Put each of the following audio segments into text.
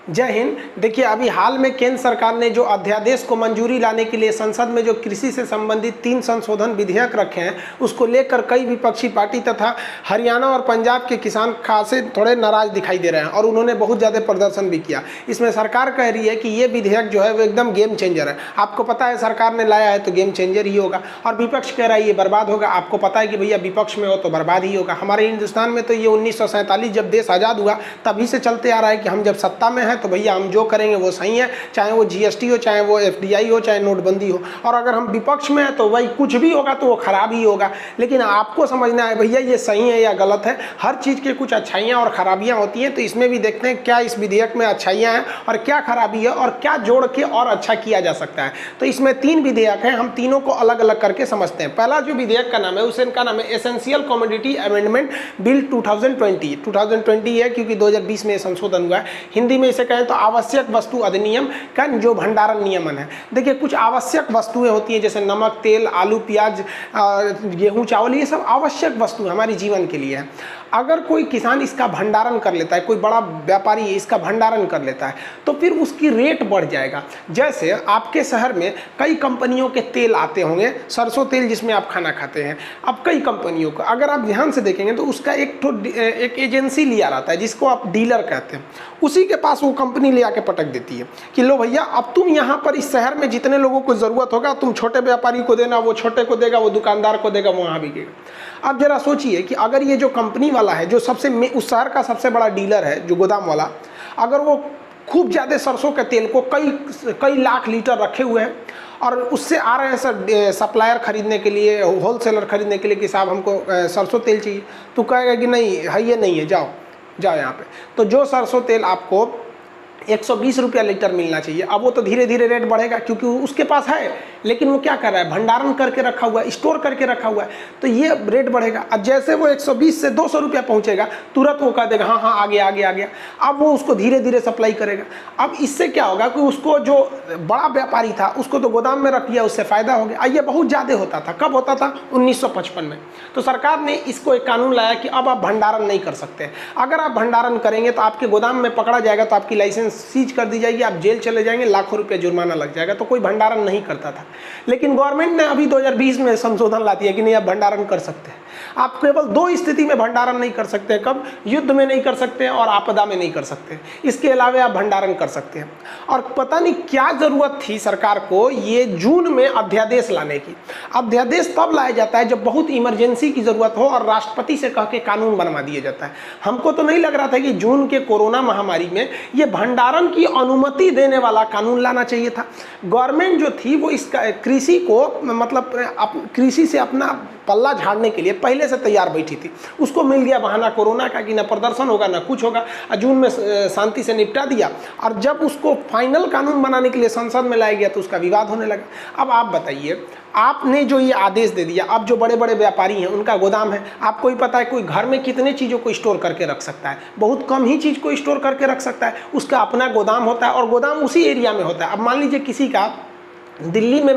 जय हिंद। देखिए, अभी हाल में केंद्र सरकार ने जो अध्यादेश को मंजूरी लाने के लिए संसद में जो कृषि से संबंधित 3 संशोधन विधेयक रखे हैं, उसको लेकर कई विपक्षी पार्टी तथा हरियाणा और पंजाब के किसान खासे थोड़े नाराज दिखाई दे रहे हैं और उन्होंने बहुत ज़्यादा प्रदर्शन भी किया। इसमें सरकार कह रही है कि ये विधेयक जो है वो एकदम गेम चेंजर है। आपको पता है सरकार ने लाया है तो गेम चेंजर ही होगा, और विपक्ष कह रहा है ये बर्बाद होगा। आपको पता है कि भैया विपक्ष में हो तो बर्बाद ही होगा। हमारे हिंदुस्तान में तो ये 1947 जब देश आज़ाद हुआ तभी से चलते आ रहा है कि हम जब सत्ता में हैं तो भैया हम जो करेंगे वो सही है, चाहे वो GST हो, चाहे वो FDI हो, चाहे नोटबंदी हो। और अगर हम विपक्ष में हैं तो वही कुछ भी होगा तो वो खराब ही होगा। लेकिन आपको समझना है भैया ये सही है या गलत है। हर चीज़ के कुछ अच्छाइयाँ और ख़राबियाँ होती हैं, तो इसमें भी देखते हैं क्या इस विधेयक में अच्छाइयाँ हैं और क्या खराबी है और क्या जोड़ के और अच्छा किया जा सकता है। तो इसमें 3 विधेयक हैं, हम तीनों को अलग अलग करके समझते हैं। पहला जो विधेयक का नाम है उसका नाम है एसेंशियल कमोडिटी अमेंडमेंट बिल 2020 है, क्योंकि 2020 में संशोधन हुआ है। हिंदी में इसे कहें तो आवश्यक वस्तु अधिनियम का जो भंडारण नियमन है। देखिए, कुछ आवश्यक वस्तुएं होती हैं जैसे नमक, तेल, आलू, प्याज, गेहूं, चावल, ये सब आवश्यक वस्तु हमारे जीवन के लिए है। अगर कोई किसान इसका भंडारण कर लेता है, कोई बड़ा व्यापारी इसका भंडारण कर लेता है, तो फिर उसकी रेट बढ़ जाएगा। जैसे आपके शहर में कई कंपनियों के तेल आते होंगे, सरसों तेल जिसमें आप खाना खाते हैं। अब कई कंपनियों का अगर आप ध्यान से देखेंगे तो उसका एक एजेंसी लिया रहता है जिसको आप डीलर कहते हैं। उसी के पास वो कंपनी ले आके पटक देती है कि लो भैया, अब तुम यहाँ पर इस शहर में जितने लोगों को ज़रूरत होगा तुम छोटे व्यापारी को देना, वो छोटे को देगा, वो दुकानदार को देगा, वो वहाँ बिकेगा। अब जरा सोचिए कि अगर ये जो कंपनी वाला है, जो उस शहर का सबसे बड़ा डीलर है, जो गोदाम वाला, अगर वो खूब ज़्यादा सरसों के तेल को कई लाख लीटर रखे हुए हैं और उससे आ रहे हैं सर सप्लायर खरीदने के लिए, होलसेलर खरीदने के लिए कि साहब हमको सरसों तेल चाहिए, तो कहेगा कि नहीं है, ये नहीं है, जाओ यहाँ पे। तो जो सरसों तेल आपको 120 रुपया लीटर मिलना चाहिए, अब वो तो धीरे धीरे रेट बढ़ेगा क्योंकि उसके पास है, लेकिन वो क्या कर रहा है, भंडारण करके रखा हुआ है, स्टोर करके रखा हुआ है, तो ये रेट बढ़ेगा। अब जैसे वो 120 से 200 रुपया पहुंचेगा, तुरंत वो कह देगा हाँ हाँ आ गया। अब वो उसको धीरे धीरे सप्लाई करेगा। अब इससे क्या होगा कि उसको जो बड़ा व्यापारी था उसको तो गोदाम में रख दिया, उससे फ़ायदा हो गया। ये बहुत ज़्यादा होता था। कब होता था? 1955 में। तो सरकार ने इसको एक कानून लाया कि अब आप भंडारण नहीं कर सकते। अगर आप भंडारण करेंगे तो आपके गोदाम में पकड़ा जाएगा, तो आपकी लाइसेंस सीज कर दी जाएगी, आप जेल चले जाएंगे, लाखों रुपए जुर्माना लग जाएगा। तो कोई भंडारण नहीं करता था। लेकिन गवर्नमेंट ने अभी 2020 में संशोधन ला दिया कि नहीं, आप भंडारण कर सकते हैं। आप केवल 2 स्थिति में भंडारण नहीं कर सकते। कब? युद्ध में नहीं कर सकते और आपदा में नहीं कर सकते। इसके अलावा आप भंडारण कर सकते हैं। और पता नहीं क्या जरूरत थी सरकार को ये जून में अध्यादेश लाने की। अध्यादेश तब लाया जाता है जब बहुत इमरजेंसी की जरूरत हो और राष्ट्रपति से कह के कानून बनवा दिया जाता है। हमको तो नहीं लग रहा था कि जून के कोरोना महामारी में ये भंडारण की अनुमति देने वाला कानून लाना चाहिए था। गवर्नमेंट जो थी वो इस कृषि को मतलब कृषि से अपना पल्ला झाड़ने के लिए पहले से तैयार बैठी थी। उसको मिल गया बहाना कोरोना का कि ना प्रदर्शन होगा ना कुछ होगा, जून में शांति से निपटा दिया। और जब उसको फाइनल कानून बनाने के लिए संसद में लाया गया तो उसका विवाद होने लगा। अब आप बताइए, आपने जो ये आदेश दे दिया, अब जो बड़े बड़े व्यापारी हैं उनका गोदाम है, आपको ही पता है कोई घर में कितने चीज़ों को स्टोर करके रख सकता है, बहुत कम ही चीज़ को स्टोर करके रख सकता है। उसका अपना गोदाम होता है और गोदाम उसी एरिया में होता है। अब मान लीजिए किसी का दिल्ली में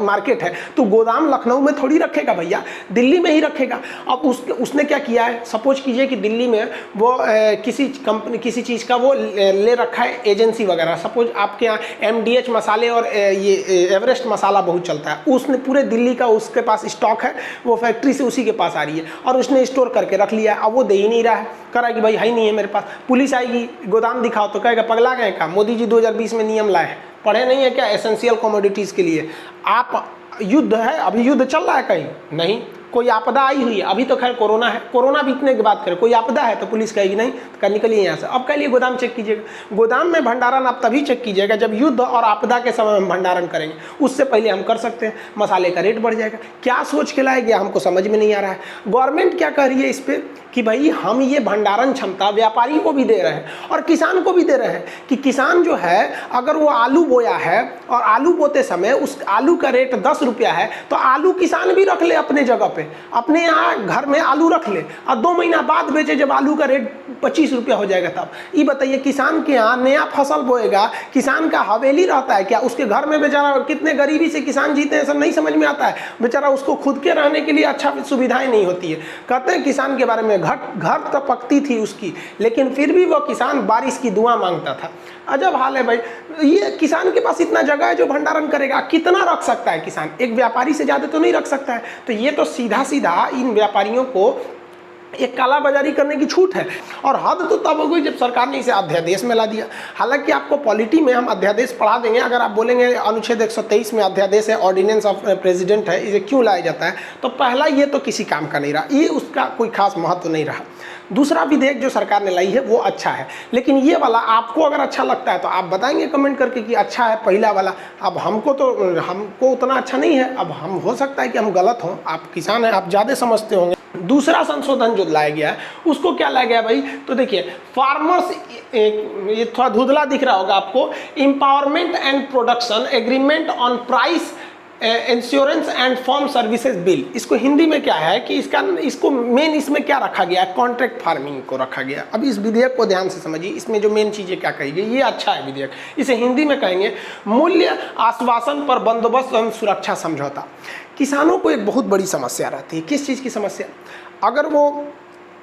मार्केट है तो गोदाम लखनऊ में थोड़ी रखेगा भैया, दिल्ली में ही रखेगा। अब उसने क्या किया है, सपोज कीजिए कि दिल्ली में वो किसी कंपनी किसी चीज़ का वो ले रखा है एजेंसी वगैरह। सपोज आपके यहाँ MDH मसाले और ये एवरेस्ट मसाला बहुत चलता है, उसने पूरे दिल्ली का उसके पास स्टॉक है, वो फैक्ट्री से उसी के पास आ रही है और उसने स्टोर करके रख लिया है। अब वो दे ही नहीं रहा है, कह रहा है कि भाई है ही नहीं है मेरे पास। पुलिस आएगी, गोदाम दिखाओ, तो कहेगा पगला गए का, मोदी जी 2020 में नियम लाए हैं, पढ़े नहीं है क्या एसेंशियल कमोडिटीज़ के लिए। आप युद्ध है, अभी युद्ध चल रहा है कहीं नहीं, कोई आपदा आई हुई है, अभी तो खैर कोरोना है, कोरोना बीतने के बाद करें, कोई आपदा है तो पुलिस कहेगी नहीं तो निकलिए यहाँ से। अब कह लिए गोदाम चेक कीजिएगा। गोदाम में भंडारण आप तभी चेक कीजिएगा जब युद्ध और आपदा के समय में भंडारण करेंगे, उससे पहले हम कर सकते हैं। मसाले का रेट बढ़ जाएगा। क्या सोच के लाया गया हमको समझ में नहीं आ रहा है। गवर्नमेंट क्या कह रही है इस पर कि भाई हम ये भंडारण क्षमता व्यापारी को भी दे रहे हैं और किसान को भी दे रहे हैं कि किसान जो है अगर वो आलू बोया है और आलू बोते समय उस आलू का रेट 10 रुपया है तो आलू किसान भी रख ले अपने जगह पे, अपने यहाँ घर में आलू रख ले और 2 महीना बाद बेचे जब आलू का रेट 25 रुपया हो जाएगा तब। ये बताइए किसान के यहाँ नया फसल बोएगा, किसान का हवेली रहता है क्या? उसके घर में बेचारा कितने गरीबी से किसान जीते हैं सब नहीं समझ में आता है। बेचारा उसको खुद के रहने के लिए अच्छा सुविधाएं नहीं होती है। कहते हैं किसान के बारे में घर तो पकती थी उसकी, लेकिन फिर भी वो किसान बारिश की दुआ मांगता था। अजब हाल है भाई, ये किसान के पास इतना जगह है जो भंडारण करेगा, कितना रख सकता है किसान? एक व्यापारी से ज़्यादा तो नहीं रख सकता है। तो ये तो सीधा सीधा इन व्यापारियों को एक कालाबाजारी करने की छूट है। और हद तो तब हो गई जब सरकार ने इसे अध्यादेश में ला दिया। हालांकि आपको पॉलिटी में हम अध्यादेश पढ़ा देंगे, अगर आप बोलेंगे अनुच्छेद 123 में अध्यादेश है, ऑर्डिनेंस ऑफ प्रेसिडेंट है, इसे क्यों लाया जाता है, तो पहला ये तो किसी काम का नहीं रहा, ये उसका कोई खास महत्व नहीं रहा। दूसरा विधेयक जो सरकार ने लाई है वो अच्छा है, लेकिन ये वाला आपको अगर अच्छा लगता है तो आप बताएंगे कमेंट करके कि अच्छा है पहला वाला। अब हमको उतना अच्छा नहीं है, अब हम हो सकता है कि हम गलत हों, आप किसान हैं, आप ज़्यादा समझते होंगे। दूसरा संशोधन जो लाया गया है उसको क्या लाया गया भाई, तो देखिए फार्मर्स, ये थोड़ा धुंधला दिख रहा होगा आपको, empowerment and production agreement on price insurance and farm services bill. इसको हिंदी में क्या है कि इसको मेन इसमें क्या रखा गया है, कॉन्ट्रैक्ट फार्मिंग को रखा गया। अब इस विधेयक को ध्यान से समझिए, इसमें जो मेन चीज़ें क्या कही गई, ये अच्छा है विधेयक। इसे हिंदी में कहेंगे मूल्य आश्वासन पर बंदोबस्त एवं सुरक्षा समझौता। किसानों को एक बहुत बड़ी समस्या रहती है। किस चीज़ की समस्या? अगर वो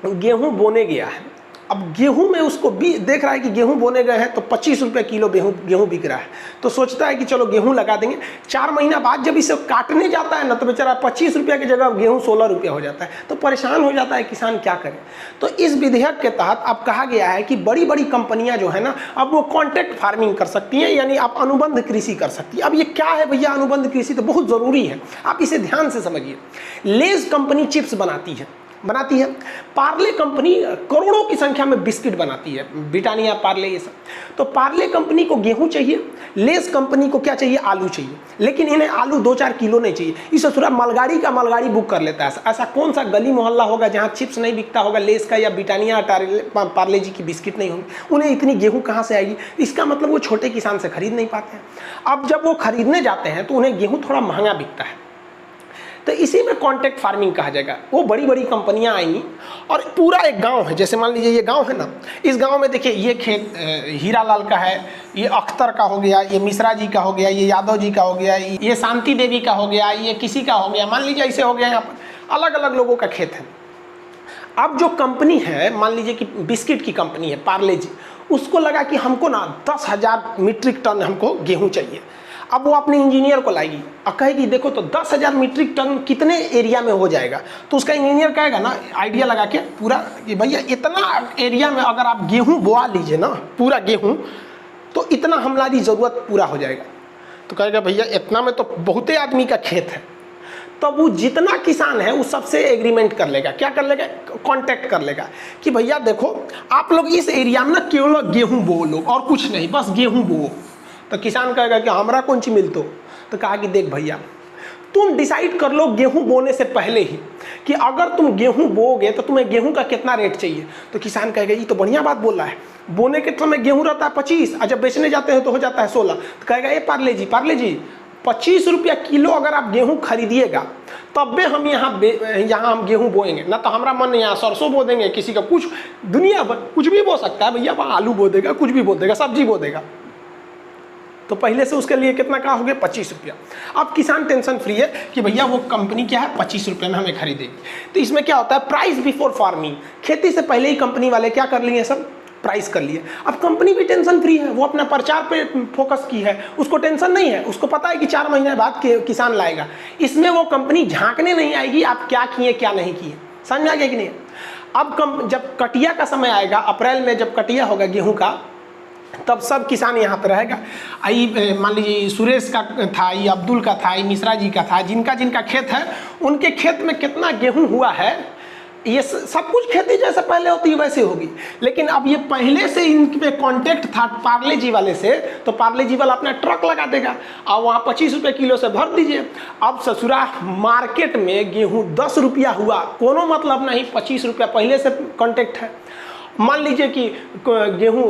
गेहूँ बोने गया है, अब गेहूं में उसको भी देख रहा है कि गेहूं बोने गए हैं तो 25 रुपये किलो गेहूं बिक रहा है, तो सोचता है कि चलो गेहूं लगा देंगे। 4 महीना बाद जब इसे काटने जाता है ना, तो बेचारा 25 रुपये की जगह गेहूं 16 रुपये हो जाता है, तो परेशान हो जाता है किसान, क्या करे। तो इस विधेयक के तहत अब कहा गया है कि बड़ी बड़ी कंपनियां जो है ना, अब वो कॉन्ट्रैक्ट फार्मिंग कर सकती हैं, यानी आप अनुबंध कृषि कर सकती है। अब ये क्या है भैया अनुबंध कृषि, तो बहुत ज़रूरी है, आप इसे ध्यान से समझिए। लेज कंपनी चिप्स बनाती है, पार्ले कंपनी करोड़ों की संख्या में बिस्किट बनाती है, ब्रिटानिया, पार्ले, ये सब। तो पार्ले कंपनी को गेहूं चाहिए, लेस कंपनी को क्या चाहिए, आलू चाहिए, लेकिन इन्हें आलू 2-4 किलो नहीं चाहिए। इस ससुरा मालगाड़ी का मालगाड़ी बुक कर लेता है। ऐसा कौन सा गली मोहल्ला होगा जहां चिप्स नहीं बिकता होगा, लेस का या ब्रिटानिया पार्ले जी की बिस्किट नहीं होंगे? उन्हें इतनी गेहूँ कहाँ से आएगी? इसका मतलब वो छोटे किसान से खरीद नहीं पाते हैं। अब जब वो खरीदने जाते हैं तो उन्हें गेहूँ थोड़ा महंगा बिकता है, तो इसी में कॉन्ट्रैक्ट फार्मिंग कहा जाएगा। वो बड़ी बड़ी कंपनियां आएंगी और पूरा एक गांव है, जैसे मान लीजिए ये गांव है ना, इस गांव में देखिए ये खेत हीरालाल का है, ये अख्तर का हो गया, ये मिश्रा जी का हो गया, ये यादव जी का हो गया, ये शांति देवी का हो गया, ये किसी का हो गया, मान लीजिए ऐसे हो गया। यहाँ पर अलग अलग लोगों का खेत है। अब जो कंपनी है, मान लीजिए कि बिस्किट की कंपनी है पार्ले जी, उसको लगा कि हमको ना 10,000 मीट्रिक टन हमको गेहूँ चाहिए। अब वो अपने इंजीनियर को लाएगी और कहेगी देखो तो 10,000 मीट्रिक टन कितने एरिया में हो जाएगा, तो उसका इंजीनियर कहेगा ना आइडिया लगा के पूरा कि भैया इतना एरिया में अगर आप गेहूं बोआ लीजिए ना, पूरा गेहूं, तो इतना हमारी ज़रूरत पूरा हो जाएगा। तो कहेगा भैया इतना में तो बहुते आदमी का खेत है। तो वो जितना किसान है उस सबसे एग्रीमेंट कर लेगा, क्या कर लेगा, कॉन्टैक्ट कर लेगा कि भैया देखो आप लोग इस एरिया में ना केवल गेहूँ बो लो और कुछ नहीं, बस गेहूँ बो। तो किसान कहेगा कि हमरा कौन सी मिलतो, तो कहा कि देख भैया तुम डिसाइड कर लो गेहूं बोने से पहले ही कि अगर तुम गेहूं बोओगे तो तुम्हें गेहूं का कितना रेट चाहिए। तो किसान कहेगा ये तो बढ़िया बात बोल रहा है, बोने के समय गेहूं रहता है 25 और जब बेचने जाते हैं तो हो जाता है 16। तो कहेगा ये पार्ले जी 25 रुपया किलो अगर आप गेहूं खरीदिएगा तब भी हम यहाँ हम गेहूं बोएंगे ना, तो हमारा मन यहाँ सरसों बो देंगे, किसी का कुछ दुनिया कुछ भी बो सकता है भैया, वहाँ आलू बो देगा, कुछ भी बो देगा, सब्जी बो देगा। तो पहले से उसके लिए कितना का हो गया, 25 रुपया। अब किसान टेंशन फ्री है कि भैया वो कंपनी क्या है 25 रुपये में हमें खरीदेगी। तो इसमें क्या होता है, प्राइस बिफोर फार्मिंग, खेती से पहले ही कंपनी वाले क्या कर लिए, सब प्राइस कर लिए। अब कंपनी भी टेंशन फ्री है, वो अपना प्रचार पे फोकस की है, उसको टेंशन नहीं है, उसको पता है कि 4 महीने बाद किसान लाएगा। इसमें वो कंपनी झांकने नहीं आएगी आप क्या किए क्या नहीं किए, समझ आ गया कि नहीं। अब जब कटिया का समय आएगा, अप्रैल में जब कटिया होगा गेहूँ का, तब सब किसान यहाँ पर रहेगा। आई मान लीजिए सुरेश का था, ये अब्दुल का था, ये मिश्रा जी का था, जिनका जिनका खेत है उनके खेत में कितना गेहूं हुआ है, ये सब कुछ खेती जैसे पहले होती है वैसे होगी। लेकिन अब ये पहले से इन पे कॉन्टेक्ट था पार्ले जी वाले से, तो पार्ले जी वाला अपना ट्रक लगा देगा और वहाँ 25 रुपये किलो से भर दीजिए। अब ससुरा मार्केट में गेहूँ 10 रुपया हुआ, कोनो मतलब नहीं, 25 रुपया पहले से कॉन्टेक्ट है। मान लीजिए कि गेहूँ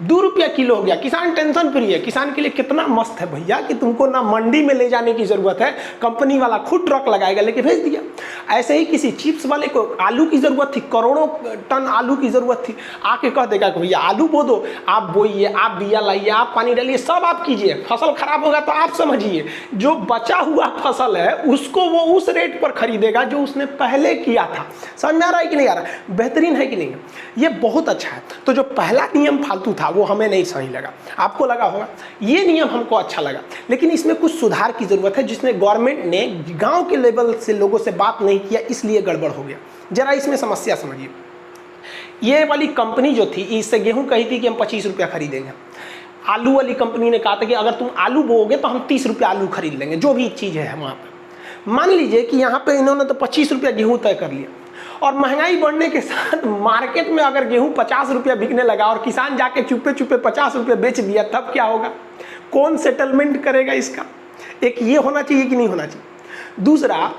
2 रुपया किलो हो गया, किसान टेंशन फ्री है। किसान के लिए कितना मस्त है भैया कि तुमको ना मंडी में ले जाने की जरूरत है, कंपनी वाला खुद ट्रक लगाएगा, लेके भेज दिया। ऐसे ही किसी चिप्स वाले को आलू की जरूरत थी, करोड़ों टन आलू की जरूरत थी, आके कह देगा कि भैया आलू बो दो, आप बोइए, आप बिया लाइए, आप पानी डालिए, सब आप कीजिए, फसल खराब होगा तो आप समझिए, जो बचा हुआ फसल है उसको वो उस रेट पर खरीदेगा जो उसने पहले किया था। समझ में आ रहा है कि नहीं आ रहा? बेहतरीन है कि नहीं? ये बहुत अच्छा है। तो जो पहला नियम फालतू था वो हमें नहीं सही लगा, आपको लगा होगा। ये नियम हमको अच्छा लगा, लेकिन इसमें कुछ सुधार की जरूरत है, जिसने गवर्नमेंट ने गांव के लेवल से लोगों से बात नहीं किया, इसलिए गड़बड़ हो गया। जरा इसमें समस्या समझिए। ये वाली कंपनी जो थी, इससे गेहूं कही थी कि हम 25 रुपया खरीदेंगे। आलू वाली कंपनी ने कहा था कि अगर तुम आलू बोओगे तो हम 30 रुपया आलू खरीद लेंगे, जो भी चीज़ है वहाँ पर। मान लीजिए कि यहाँ पे इन्होंने तो 25 रुपया गेहूँ तय कर लिया, और महंगाई बढ़ने के साथ मार्केट में अगर गेहूं 50 रुपया बिकने लगा और किसान जाके चुपे चुपे 50 रुपया बेच दिया, तब क्या होगा? कौन सेटलमेंट करेगा इसका? एक ये होना चाहिए कि नहीं होना चाहिए। दूसरा,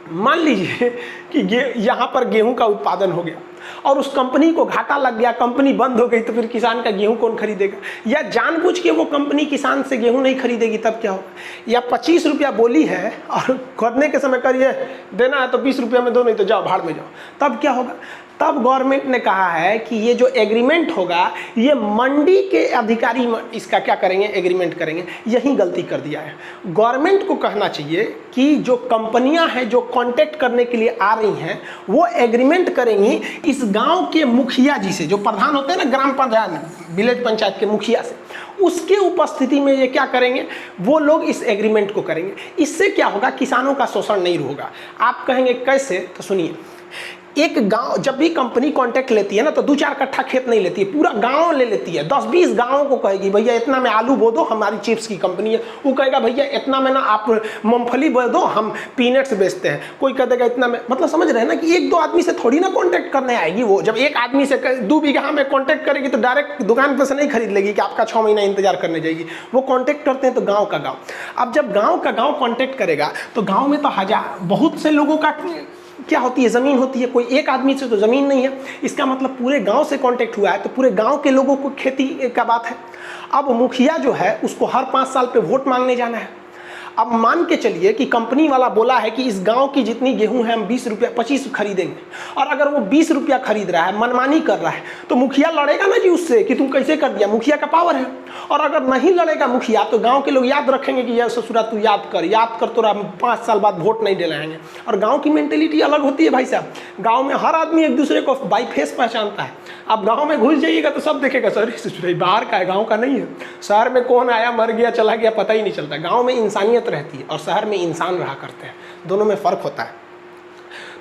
मान लीजिए कि यहाँ पर गेहूं का उत्पादन हो गया और उस कंपनी को घाटा लग गया, कंपनी बंद हो गई, तो फिर किसान का गेहूं कौन खरीदेगा? या जानबूझ के वो कंपनी किसान से गेहूं नहीं खरीदेगी, तब क्या होगा? या 25 रुपया बोली है और करने के समय करिए देना है तो 20 रुपया में दो, नहीं तो जाओ भाड़ में जाओ, तब क्या होगा? तब गवर्नमेंट ने कहा है कि ये जो एग्रीमेंट होगा, ये मंडी के अधिकारी इसका क्या करेंगे? एग्रीमेंट करेंगे। यही गलती कर दिया है। गवर्नमेंट को कहना चाहिए कि जो कंपनियां हैं जो कांटेक्ट करने के लिए आ रही हैं, वो एग्रीमेंट करेंगी इस गांव के मुखिया जी से, जो प्रधान होते हैं ना, ग्राम पंचायत, विलेज पंचायत के मुखिया से, उसके उपस्थिति में ये क्या करेंगे? वो लोग इस एग्रीमेंट को करेंगे। इससे क्या होगा? किसानों का शोषण नहीं होगा। आप कहेंगे कैसे? तो सुनिए। एक गांव जब भी कंपनी कांटेक्ट लेती है ना, तो 2-4 कट्ठा खेत नहीं लेती है, पूरा गांव ले लेती है। 10-20 गांवों को कहेगी भैया इतना में आलू बो दो, हमारी चिप्स की कंपनी है। वो कहेगा भैया इतना में ना आप मूंगफली बो दो, हम पीनट्स बेचते हैं। कोई कह देगा इतना में। मतलब समझ रहे हैं ना कि 1-2 आदमी से थोड़ी ना कांटेक्ट करने आएगी वो। जब एक आदमी से 2 बीघा में कांटेक्ट करेगी तो डायरेक्ट दुकान पर से नहीं खरीद लेगी कि आपका 6 महीना इंतजार करने जाएगी। वो कांटेक्ट करते हैं तो गाँव का गाँव। अब जब गाँव का गाँव कांटेक्ट करेगा तो गाँव में तो बहुत से लोगों का क्या होती है? ज़मीन होती है। कोई एक आदमी से तो ज़मीन नहीं है, इसका मतलब पूरे गांव से कांटेक्ट हुआ है, तो पूरे गांव के लोगों को खेती का बात है। अब मुखिया जो है उसको हर 5 साल पे वोट मांगने जाना है। अब मान के चलिए कि कंपनी वाला बोला है कि इस गांव की जितनी गेहूं है हम 20 रुपया 25 खरीदेंगे, और अगर वो 20 रुपया खरीद रहा है, मनमानी कर रहा है, तो मुखिया लड़ेगा ना जी उससे कि तुम कैसे कर दिया। मुखिया का पावर है। और अगर नहीं लड़ेगा मुखिया, तो गांव के लोग याद रखेंगे कि यार ससुरा तू याद कर तो 5 साल बाद वोट नहीं दिलाएंगे। और गाँव की मेंटेलिटी अलग होती है भाई साहब। गाँव में हर आदमी एक दूसरे को बाई फेस पहचानता है। आप गाँव में घुस जाइएगा तो सब देखेगा सर ससुरा बाहर का है, गाँव का नहीं है। शहर में कौन आया मर गया चला गया पता ही नहीं चलता। गाँव में इंसानियत रहती है और शहर में इंसान रहा करते हैं, दोनों में फर्क होता है।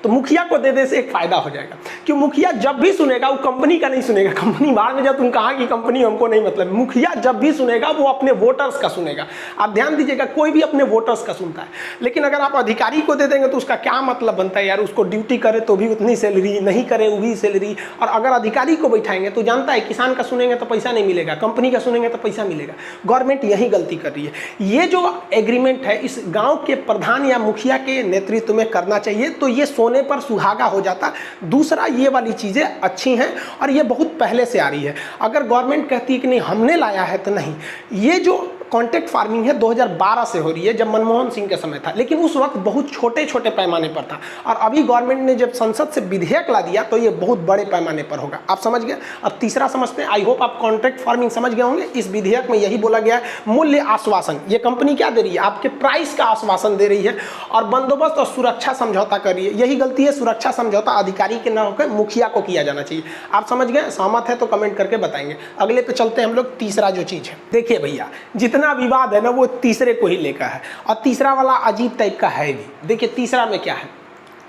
तो मुखिया को दे दे से एक फायदा हो जाएगा, कि मुखिया जब भी सुनेगा वो कंपनी का नहीं सुनेगा। कंपनी बाहर में जब तुम कहा कि कंपनी हमको नहीं मतलब, मुखिया जब भी सुनेगा वो अपने वोटर्स का सुनेगा। आप ध्यान दीजिएगा, कोई भी अपने वोटर्स का सुनता है। लेकिन अगर आप अधिकारी को दे देंगे तो उसका क्या मतलब बनता है यार? उसको ड्यूटी करे तो भी उतनी सैलरी, नहीं करे वो भी सैलरी। और अगर अधिकारी को बैठाएंगे तो जानता है किसान का सुनेंगे तो पैसा नहीं मिलेगा, कंपनी का सुनेंगे तो पैसा मिलेगा। गवर्नमेंट यही गलती कर रही है। ये जो एग्रीमेंट है इस गाँव के प्रधान या मुखिया के नेतृत्व में करना चाहिए, तो ये सोने पर सुहागा हो जाता। दूसरा, ये वाली चीज़ें अच्छी हैं और ये बहुत पहले से आ रही है। अगर गवर्नमेंट कहती है कि नहीं हमने लाया है, तो नहीं। ये जो कॉन्ट्रैक्ट फार्मिंग है 2012 से हो रही है, जब मनमोहन सिंह के समय था, लेकिन उस वक्त बहुत छोटे छोटे पैमाने पर था। और अभी गवर्नमेंट ने जब संसद से विधेयक ला दिया तो ये बहुत बड़े पैमाने पर होगा। आप समझ गए? अब तीसरा समझते हैं। आई होप आप कॉन्ट्रैक्ट फार्मिंग समझ गए होंगे। इस विधेयक में यही बोला गया है, मूल्य आश्वासन। ये कंपनी क्या दे रही है? आपके प्राइस का आश्वासन दे रही है, और बंदोबस्त और सुरक्षा समझौता कर रही है। यही गलती है, सुरक्षा समझौता अधिकारी के न होकर मुखिया को किया जाना चाहिए। आप समझ गए? सहमत है तो कमेंट करके बताएंगे। अगले पे चलते हैं हम लोग। तीसरा जो चीज़ है, देखिए भैया, जितना विवाद है ना वो तीसरे को ही लेकर है, और तीसरा वाला अजीब टाइप का है भी। देखिए तीसरा में क्या है,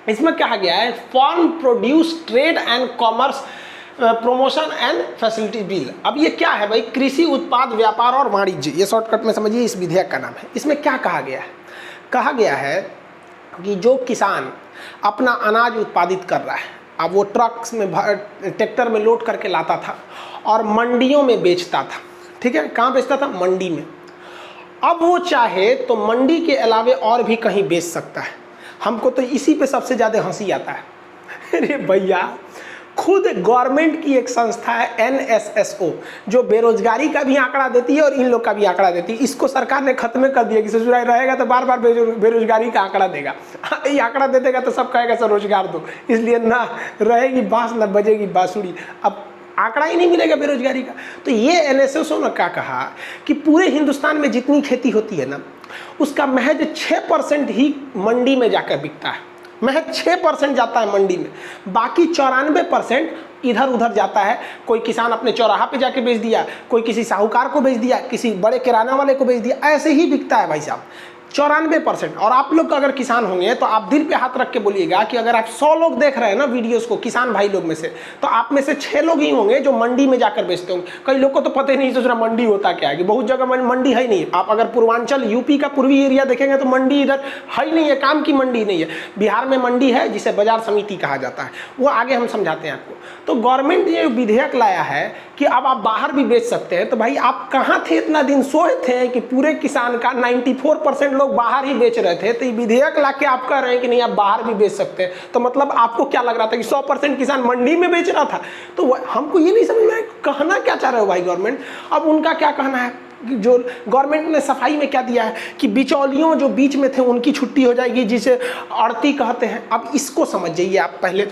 इसमें कहा गया है farm produce trade and commerce promotion and facility bill. अब ये क्या है भाई? कृषि उत्पाद व्यापार और वाणिज्य, ये शॉर्टकट में समझिए इस विधेयक का नाम है। इसमें क्या कहा गया है? कहा गया है कि जो किसान अपना अनाज उत्पादित कर रहा है, अब वो ट्रक्स में ट्रैक्टर में लोड करके लाता था और मंडियों में बेचता था। ठीक है, कहाँ बेचता था? मंडी में। अब वो चाहे तो मंडी के अलावे और भी कहीं बेच सकता है। हमको तो इसी पे सबसे ज़्यादा हंसी आता है। अरे भैया, खुद गवर्नमेंट की एक संस्था है NSSO, जो बेरोजगारी का भी आंकड़ा देती है और इन लोग का भी आंकड़ा देती है। इसको सरकार ने खत्म कर दिया कि ससुराल रहेगा तो बार बार बेरोजगारी का आंकड़ा देगा। ये आंकड़ा दे देगा तो सब कहेगा सर रोजगार दो, इसलिए ना रहेगी बांस ना बजेगी बांसुरी, अब आंकड़ा ही नहीं मिलेगा बेरोजगारी का। तो ये NSSO ने क्या कहा कि पूरे हिंदुस्तान में जितनी खेती होती है ना, उसका महज 6% ही मंडी में जाकर बिकता है, महज 6% जाता है मंडी में, बाकी 94% इधर उधर जाता है। कोई किसान अपने चौराहा पे जाके बेच दिया, कोई किसी साहूकार को बेच दिया, किसी बड़े किराना वाले को बेच दिया, ऐसे ही बिकता है भाई साहब 94%। और आप लोग अगर किसान होंगे तो आप दिल पे हाथ रख के बोलिएगा कि अगर आप 100 लोग देख रहे हैं ना वीडियोस को किसान भाई लोग में से, तो आप में से 6 लोग ही होंगे जो मंडी में जाकर बेचते होंगे। कई लोग को तो पता ही नहीं सोच रहा मंडी होता क्या है, कि बहुत जगह मंडी है ही नहीं। आप अगर पूर्वांचल यूपी का पूर्वी एरिया देखेंगे तो मंडी इधर है ही नहीं है, काम की मंडी नहीं है। बिहार में मंडी है जिसे बाजार समिति कहा जाता है, वो आगे हम समझाते हैं आपको। तो गवर्नमेंट ने विधेयक लाया है कि अब आप बाहर भी बेच सकते हैं। तो भाई आप कहाँ थे इतना दिन, सोए थे कि पूरे किसान का 94% लोग बाहर ही बेच रहे थे, तो ये विधेयक लाके आप कह रहे हैं कि नहीं आप बाहर भी बेच सकते हैं। तो मतलब आपको क्या लग रहा था कि 100% किसान मंडी में बेच रहा था? तो हमको ये नहीं समझ में आया कहना क्या चाह रहे हो भाई गवर्नमेंट। अब उनका क्या कहना है, जो गवर्नमेंट ने सफाई में क्या दिया है कि बिचौलियों जो बीच में थे उनकी छुट्टी हो जाएगी, जिसे आड़ती कहते हैं। अब इसको समझ जाइए आप पहले।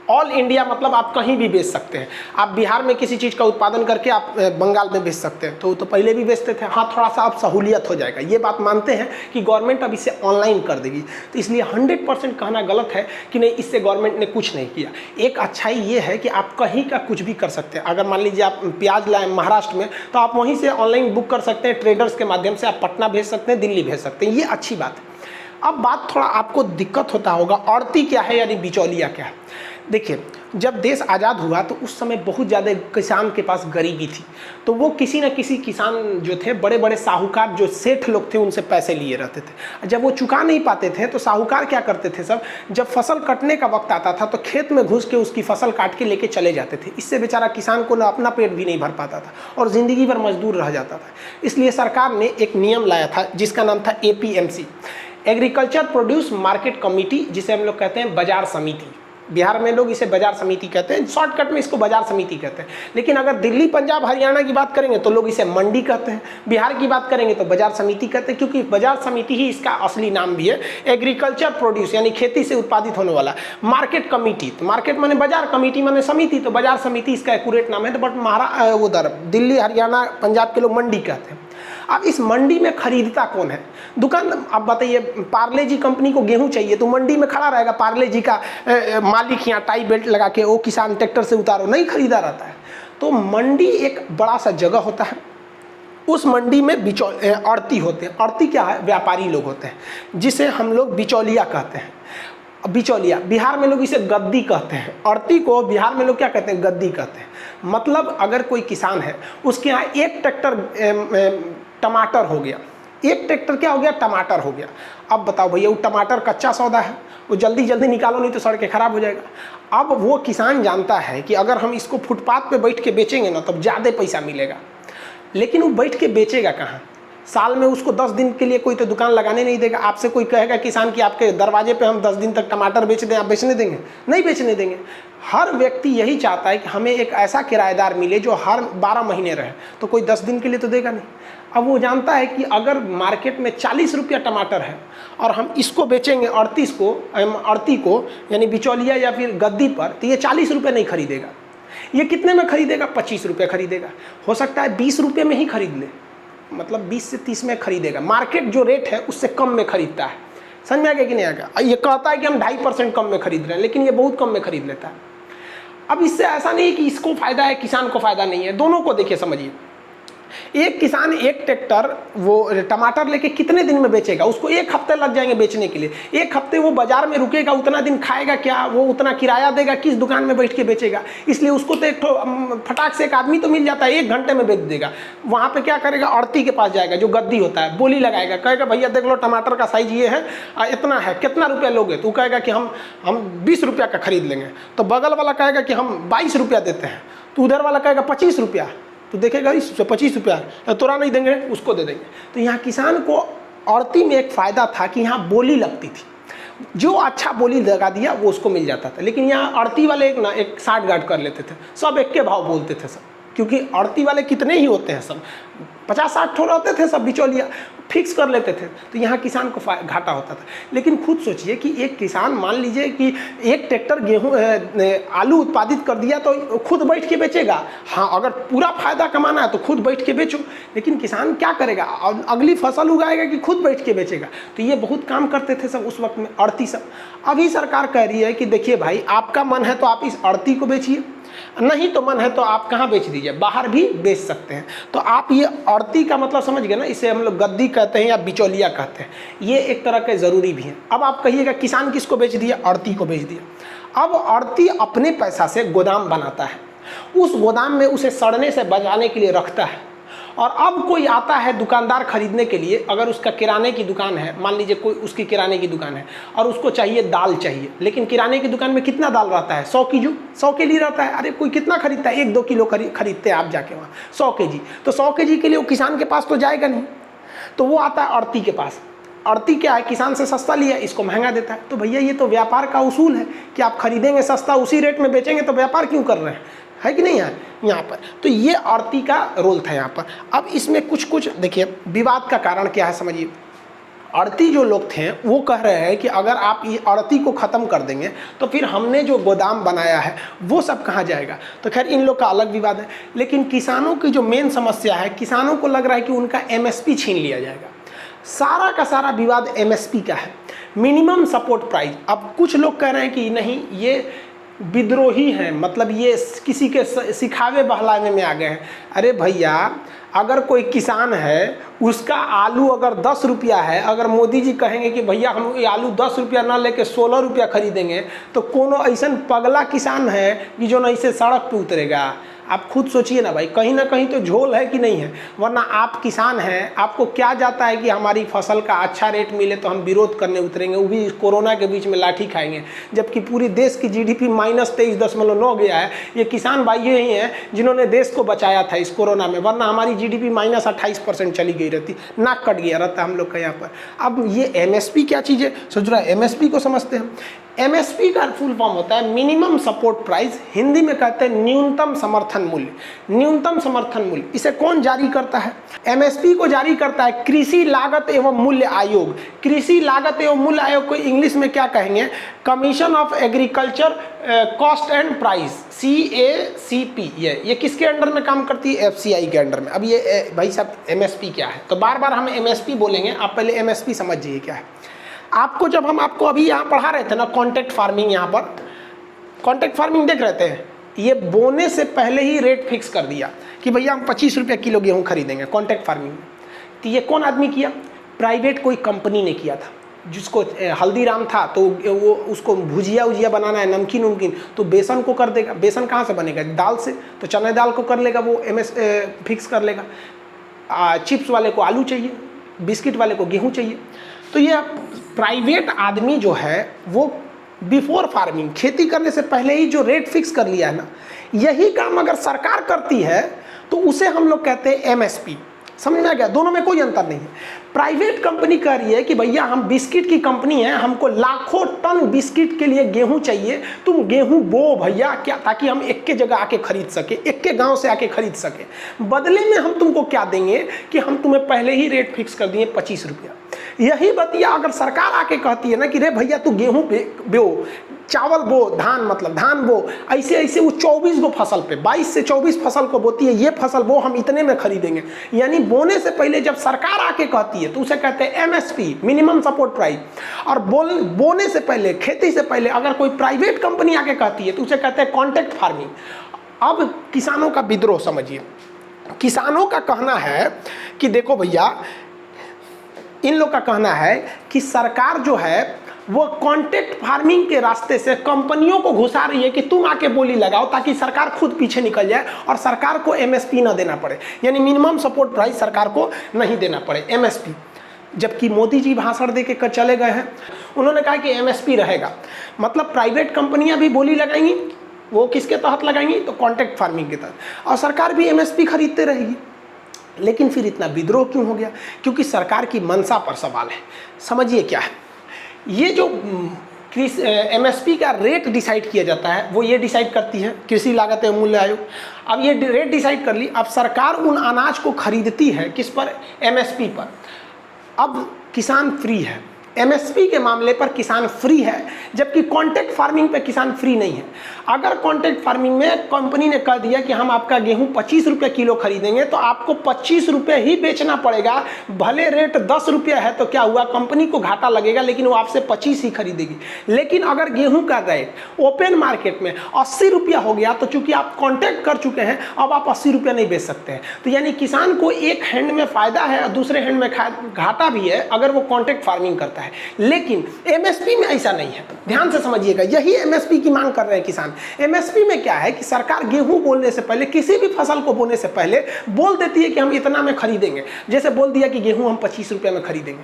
ऑल इंडिया मतलब आप कहीं भी बेच सकते हैं। आप बिहार में किसी चीज़ का उत्पादन करके आप बंगाल में बेच सकते हैं, तो पहले भी बेचते थे। हाँ, थोड़ा सा अब सहूलियत हो जाएगा, ये बात मानते हैं कि गवर्नमेंट अब इसे ऑनलाइन कर देगी। तो इसलिए 100% कहना गलत है कि नहीं इससे गवर्नमेंट ने कुछ नहीं किया। एक अच्छाई ये है कि आप कहीं का कुछ भी कर सकते हैं। अगर मान लीजिए आप प्याज लाए महाराष्ट्र में, तो आप वहीं से ऑनलाइन बुक कर सकते हैं, ट्रेडर्स के माध्यम से आप पटना भेज सकते हैं, दिल्ली भेज सकते हैं, ये अच्छी बात है। अब बात थोड़ा आपको दिक्कत होता होगा, आड़ती क्या है यानी बिचौलिया क्या है। देखिए, जब देश आज़ाद हुआ तो उस समय बहुत ज़्यादा किसान के पास गरीबी थी, तो वो किसी न किसी किसान जो थे, बड़े बड़े साहूकार जो सेठ लोग थे, उनसे पैसे लिए रहते थे। जब वो चुका नहीं पाते थे तो साहूकार क्या करते थे, सब जब फसल कटने का वक्त आता था तो खेत में घुस के उसकी फसल काट के लेके चले जाते थे। इससे बेचारा किसान को ना अपना पेट भी नहीं भर पाता था और ज़िंदगी भर मजदूर रह जाता था। इसलिए सरकार ने एक नियम लाया था जिसका नाम था APMC, agriculture produce market committee, जिसे हम लोग कहते हैं बाजार समिति। बिहार में लोग इसे बाजार समिति कहते हैं, शॉर्टकट में इसको बाजार समिति कहते हैं। लेकिन अगर दिल्ली, पंजाब, हरियाणा की बात करेंगे तो लोग इसे मंडी कहते हैं, बिहार की बात करेंगे तो बाजार समिति कहते हैं, क्योंकि बाजार समिति ही इसका असली नाम भी है। एग्रीकल्चर प्रोड्यूस यानी खेती से उत्पादित होने वाला, मार्केट कमेटी, तो मार्केट माने बाजार, कमेटी माने समिति, तो बाजार समिति इसका एक्यूरेट नाम है। तो बट उधर दिल्ली, हरियाणा, पंजाब के लोग मंडी कहते हैं। अब इस मंडी में खरीदता कौन है? दुकान। अब बताइए, पार्ले जी कंपनी को गेहूं चाहिए तो मंडी में खड़ा रहेगा पार्ले जी का मालिक, यहाँ टाई बेल्ट लगा के, वो किसान ट्रैक्टर से उतारो, नहीं खरीदा रहता है। तो मंडी एक बड़ा सा जगह होता है, उस मंडी में आड़ती होते हैं। आड़ती क्या है? व्यापारी लोग होते हैं, जिसे हम लोग बिचौलिया कहते हैं। बिचौलिया, बिहार में लोग इसे गद्दी कहते हैं। आड़ती को बिहार में लोग क्या कहते हैं? गद्दी कहते हैं। मतलब अगर कोई किसान है, उसके यहाँ एक ट्रैक्टर टमाटर हो गया, एक ट्रैक्टर क्या हो गया? टमाटर हो गया। अब बताओ भैया, वो टमाटर कच्चा सौदा है, वो जल्दी जल्दी निकालो नहीं तो सड़ के खराब हो जाएगा। अब वो किसान जानता है कि अगर हम इसको फुटपाथ पे बैठ के बेचेंगे ना तब ज़्यादा पैसा मिलेगा, लेकिन वो बैठ के बेचेगा कहाँ? साल में उसको 10 दिन के लिए कोई तो दुकान लगाने नहीं देगा। आपसे कोई कहेगा किसान कि आपके दरवाजे पे हम 10 दिन तक टमाटर बेच दें, आप बेचने देंगे? नहीं बेचने देंगे। हर व्यक्ति यही चाहता है कि हमें एक ऐसा किराएदार मिले जो हर 12 महीने रहे, तो कोई 10 दिन के लिए तो देगा नहीं। अब वो जानता है कि अगर मार्केट में 40 रुपया टमाटर है और हम इसको बेचेंगे 38 को यानी बिचौलिया या फिर गद्दी पर, तो ये 40 रुपये नहीं खरीदेगा। ये कितने में खरीदेगा? 25 रुपये खरीदेगा। हो सकता है 20 रुपये में ही खरीद ले, मतलब 20 से 30 में खरीदेगा। मार्केट जो रेट है उससे कम में खरीदता है। समझ में आ गया कि नहीं आ गया? ये कहता है कि हम 2.5% कम में खरीद रहे हैं, लेकिन ये बहुत कम में खरीद लेता है। अब इससे ऐसा नहीं है कि इसको फायदा है किसान को फायदा नहीं है, दोनों को देखिए, समझिए। एक किसान एक ट्रैक्टर वो टमाटर लेके कितने दिन में बेचेगा? उसको 1 हफ्ते लग जाएंगे बेचने के लिए। 1 हफ्ते वो बाजार में रुकेगा, उतना दिन खाएगा क्या? वो उतना किराया देगा, किस दुकान में बैठ के बेचेगा? इसलिए उसको तो एक फटाक से एक आदमी तो मिल जाता है, 1 घंटे में बेच देगा। वहाँ पे क्या करेगा? आड़ती के पास जाएगा जो गद्दी होता है, बोली लगाएगा, कहेगा भैया देख लो टमाटर का साइज ये है, इतना है, कितना रुपया लोगे? तो कहेगा कि हम 20 रुपया का खरीद लेंगे। तो बगल वाला कहेगा कि हम 22 रुपया देते हैं, तो उधर वाला कहेगा 25 रुपया। तो देखेगा इस 25 रुपया तोरा नहीं देंगे, उसको दे देंगे। तो यहाँ किसान को आड़ती में एक फ़ायदा था कि यहाँ बोली लगती थी। जो अच्छा बोली लगा दिया वो उसको मिल जाता था। लेकिन यहाँ आड़ती वाले एक साठ गांठ कर लेते थे, सब एक के भाव बोलते थे सब, क्योंकि आड़ती वाले कितने ही होते हैं, सब 50-60 थोड़ा होते थे, सब बिचौलिया फिक्स कर लेते थे, तो यहाँ किसान को घाटा होता था। लेकिन खुद सोचिए कि एक किसान, मान लीजिए कि एक ट्रैक्टर गेहूँ आलू उत्पादित कर दिया तो खुद बैठ के बेचेगा। हाँ, अगर पूरा फायदा कमाना है तो खुद बैठ के बेचो, लेकिन किसान क्या करेगा, अगली फसल उगाएगा कि खुद बैठ के बेचेगा। तो ये बहुत काम करते थे सब उस वक्त में, आड़ती सब। अभी सरकार कह रही है कि देखिए भाई, आपका मन है तो आप इस आड़ती को बेचिए, नहीं तो मन है तो आप कहाँ बेच दीजिए, बाहर भी बेच सकते हैं। तो आप ये आड़ती का मतलब समझ गए ना, इसे हम लोग गद्दी कहते हैं या बिचौलिया कहते हैं, ये एक तरह के ज़रूरी भी है। अब आप कहिएगा किसान किसको बेच दिया, आड़ती को बेच दिया। अब आड़ती अपने पैसा से गोदाम बनाता है, उस गोदाम में उसे सड़ने से बचाने के लिए रखता है। और अब कोई आता है दुकानदार खरीदने के लिए, अगर उसका किराने की दुकान है, मान लीजिए कोई उसकी किराने की दुकान है और उसको चाहिए दाल चाहिए, लेकिन किराने की दुकान में कितना दाल रहता है, 100 kg, 100 के लिए रहता है। अरे कोई कितना खरीदता है, 1-2 किलो खरीदते हैं आप जाके वहाँ, 100 kg, तो 100 kg के लिए वो किसान के पास तो जाएगा नहीं, तो वो आता है आड़ती के पास। आड़ती क्या है, किसान से सस्ता लिया, इसको महंगा देता है। तो भैया ये तो व्यापार का उसूल है कि आप खरीदेंगे सस्ता, उसी रेट में बेचेंगे, तो व्यापार क्यों कर रहे हैं, है कि नहीं है यहाँ पर। तो ये आड़ती का रोल था यहाँ पर। अब इसमें कुछ देखिए विवाद का कारण क्या है, समझिए। आड़ती जो लोग थे वो कह रहे हैं कि अगर आप ये आड़ती को ख़त्म कर देंगे तो फिर हमने जो गोदाम बनाया है वो सब कहाँ जाएगा। तो खैर इन लोग का अलग विवाद है। लेकिन किसानों की जो मेन समस्या है, किसानों को लग रहा है कि उनका MSP छीन लिया जाएगा। सारा का सारा विवाद MSP का है, मिनिमम सपोर्ट प्राइस। अब कुछ लोग कह रहे हैं कि नहीं, ये विद्रोही हैं, मतलब ये किसी के सिखावे बहलाने में आ गए हैं। अरे भैया, अगर कोई किसान है, उसका आलू अगर 10 रुपया है, अगर मोदी जी कहेंगे कि भैया हम ये आलू 10 रुपया ना लेके 16 रुपया खरीदेंगे, तो कोनो ऐसा पगला किसान है कि जो नहीं से सड़क पे उतरेगा। आप खुद सोचिए ना भाई, कहीं ना कहीं तो झोल है कि नहीं है। वरना आप किसान हैं, आपको क्या जाता है कि हमारी फसल का अच्छा रेट मिले तो हम विरोध करने उतरेंगे, वो भी कोरोना के बीच में लाठी खाएंगे, जबकि पूरी देश की GDP -23.9 गया है। ये किसान भाई ही हैं जिन्होंने देश को बचाया था इस कोरोना में, वरना हमारी GDP -28% चली गई रहती, नाक कट गया रहता हम लोग का यहाँ पर। अब ये MSP क्या चीज़ है, सोच रहा है। MSP को समझते हैं। MSP का फुल फॉर्म होता है मिनिमम सपोर्ट प्राइस, हिंदी में कहते हैं न्यूनतम समर्थन मूल्य। न्यूनतम समर्थन मूल्य इसे कौन जारी करता है? MSP को जारी करता है कृषि लागत एवं मूल्य आयोग। कृषि लागत एवं मूल्य आयोग को इंग्लिश में क्या कहेंगे? Commission of agriculture cost and price, CACP। ये किसके अंडर में काम करती है? FCI के अंडर में। अब ये भाई साहब MSP क्या है, तो बार बार हम MSP बोलेंगे, आप पहले MSP समझिए क्या है। आपको जब हम आपको अभी यहाँ पढ़ा रहे थे ना कॉन्ट्रैक्ट फार्मिंग, यहाँ पर कॉन्ट्रैक्ट फार्मिंग देख रहे थे, ये बोने से पहले ही रेट फिक्स कर दिया कि भैया हम 25 रुपये किलो गेहूँ खरीदेंगे कॉन्ट्रैक्ट फार्मिंग में। तो ये कौन आदमी किया? प्राइवेट कोई कंपनी ने किया था, जिसको हल्दीराम था तो वो उसको भुजिया उजिया बनाना है, नमकीन उमकीन, तो बेसन को कर देगा। बेसन कहाँ से बनेगा? दाल से, तो चने दाल को कर लेगा वो फिक्स कर लेगा। चिप्स वाले को आलू चाहिए, बिस्किट वाले को गेहूँ चाहिए। तो ये प्राइवेट आदमी जो है वो बिफोर फार्मिंग, खेती करने से पहले ही जो रेट फिक्स कर लिया है ना, यही काम अगर सरकार करती है तो उसे हम लोग कहते हैं MSP। समझ में आ गया? दोनों में कोई अंतर नहीं है। प्राइवेट कंपनी कह रही है कि भैया हम बिस्किट की कंपनी है, हमको लाखों टन बिस्किट के लिए गेहूं चाहिए, तुम गेहूं बो भैया, क्या, ताकि हम एक के जगह आके खरीद सके, एक के गांव से आके खरीद सके। बदले में हम तुमको क्या देंगे कि हम तुम्हें पहले ही रेट फिक्स कर दिए 25 रुपया। यही बतिया अगर सरकार आके कहती है ना कि रे भैया तू गेहूं बो, चावल बो, धान मतलब धान बो, ऐसे ऐसे वो 24 गो फसल पे 22 से 24 फसल को बोती है, ये फसल बो, हम इतने में खरीदेंगे। यानी बोने से पहले जब सरकार आके कहती है तो उसे कहते हैं MSP, मिनिमम सपोर्ट प्राइस। और बोने से पहले, खेती से पहले अगर कोई प्राइवेट कंपनी आके कहती है तो उसे कहते हैं कॉन्ट्रैक्ट फार्मिंग। अब किसानों का विद्रोह समझिए। किसानों का कहना है कि देखो भैया, इन लोग का कहना है कि सरकार जो है वो कॉन्ट्रैक्ट फार्मिंग के रास्ते से कंपनियों को घुसा रही है कि तुम आके बोली लगाओ, ताकि सरकार खुद पीछे निकल जाए और सरकार को MSP ना देना पड़े, यानी मिनिमम सपोर्ट प्राइस सरकार को नहीं देना पड़े, MSP। जबकि मोदी जी भाषण दे के चले गए हैं, उन्होंने कहा कि MSP रहेगा, मतलब प्राइवेट कंपनियां भी बोली लगाएंगी, वो किसके तहत लगाएंगी? तो कॉन्ट्रैक्ट फार्मिंग के तहत, और सरकार भी MSP खरीदते रहेगी। लेकिन फिर इतना विद्रोह क्यों हो गया? क्योंकि सरकार की मंशा पर सवाल है। समझिए क्या है ये जो MSP का रेट डिसाइड किया जाता है वो ये डिसाइड करती है कृषि लागत एवं मूल्य आयोग। अब ये रेट डिसाइड कर ली, अब सरकार उन अनाज को खरीदती है किस पर, MSP पर। अब किसान फ्री है, MSP के मामले पर किसान फ्री है, जबकि कॉन्ट्रैक्ट फार्मिंग पे किसान फ्री नहीं है। अगर कॉन्ट्रैक्ट फार्मिंग में कंपनी ने कह दिया कि हम आपका गेहूं 25 रुपये किलो खरीदेंगे तो आपको 25 रुपये ही बेचना पड़ेगा, भले रेट 10 रुपये है तो क्या हुआ, कंपनी को घाटा लगेगा लेकिन वो आपसे 25 ही खरीदेगी। लेकिन अगर गेहूं का रेट ओपन मार्केट में 80 रुपया हो गया तो चूंकि आप कॉन्ट्रैक्ट कर चुके हैं अब आप 80 रुपये नहीं बेच सकते हैं। तो यानी किसान को एक हैंड में फायदा है और दूसरे हैंड में घाटा भी है अगर वो कॉन्ट्रैक्ट फार्मिंग करता है। लेकिन MSP में ऐसा नहीं है, ध्यान से समझिएगा, यही MSP की मांग कर रहे हैं किसान। MSP में क्या है कि सरकार गेहूं बोलने से पहले, किसी भी फसल को बोने से पहले बोल देती है कि हम इतना में खरीदेंगे। जैसे बोल दिया कि गेहूं हम 25 रुपये में खरीदेंगे।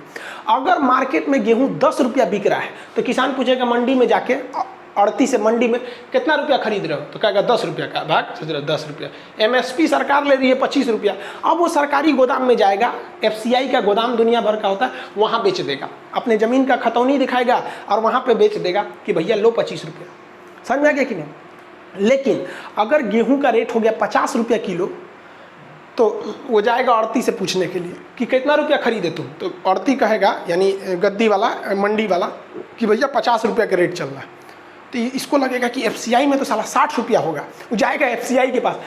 अगर मार्केट में गेहूं 10 रुपया बिक रहा है तो किसान पूछेगा मंडी में जाके, अड़ती से मंडी में कितना रुपया खरीद रहे हो, तो कहेगा 10 रुपया का। भाग सोच रहे 10 रुपया, MSP सरकार ले रही है 25 रुपया। अब वो सरकारी गोदाम में जाएगा, FCI का गोदाम दुनिया भर का होता है, वहाँ बेच देगा, अपने ज़मीन का खतौनी दिखाएगा और वहाँ पे बेच देगा कि भैया लो 25 रुपया। समझ में आ गया कि नहीं। लेकिन अगर गेहूं का रेट हो गया 50 रुपया किलो तो वो जाएगा अड़ती से पूछने के लिए कि कितना रुपया खरीदे तुम, तो अड़ती कहेगा यानी गद्दी वाला, मंडी वाला, कि भैया 50 रुपया का रेट चल रहा है। तो इसको लगेगा कि FCI में तो साला 60 रुपया होगा। वो जाएगा FCI के पास,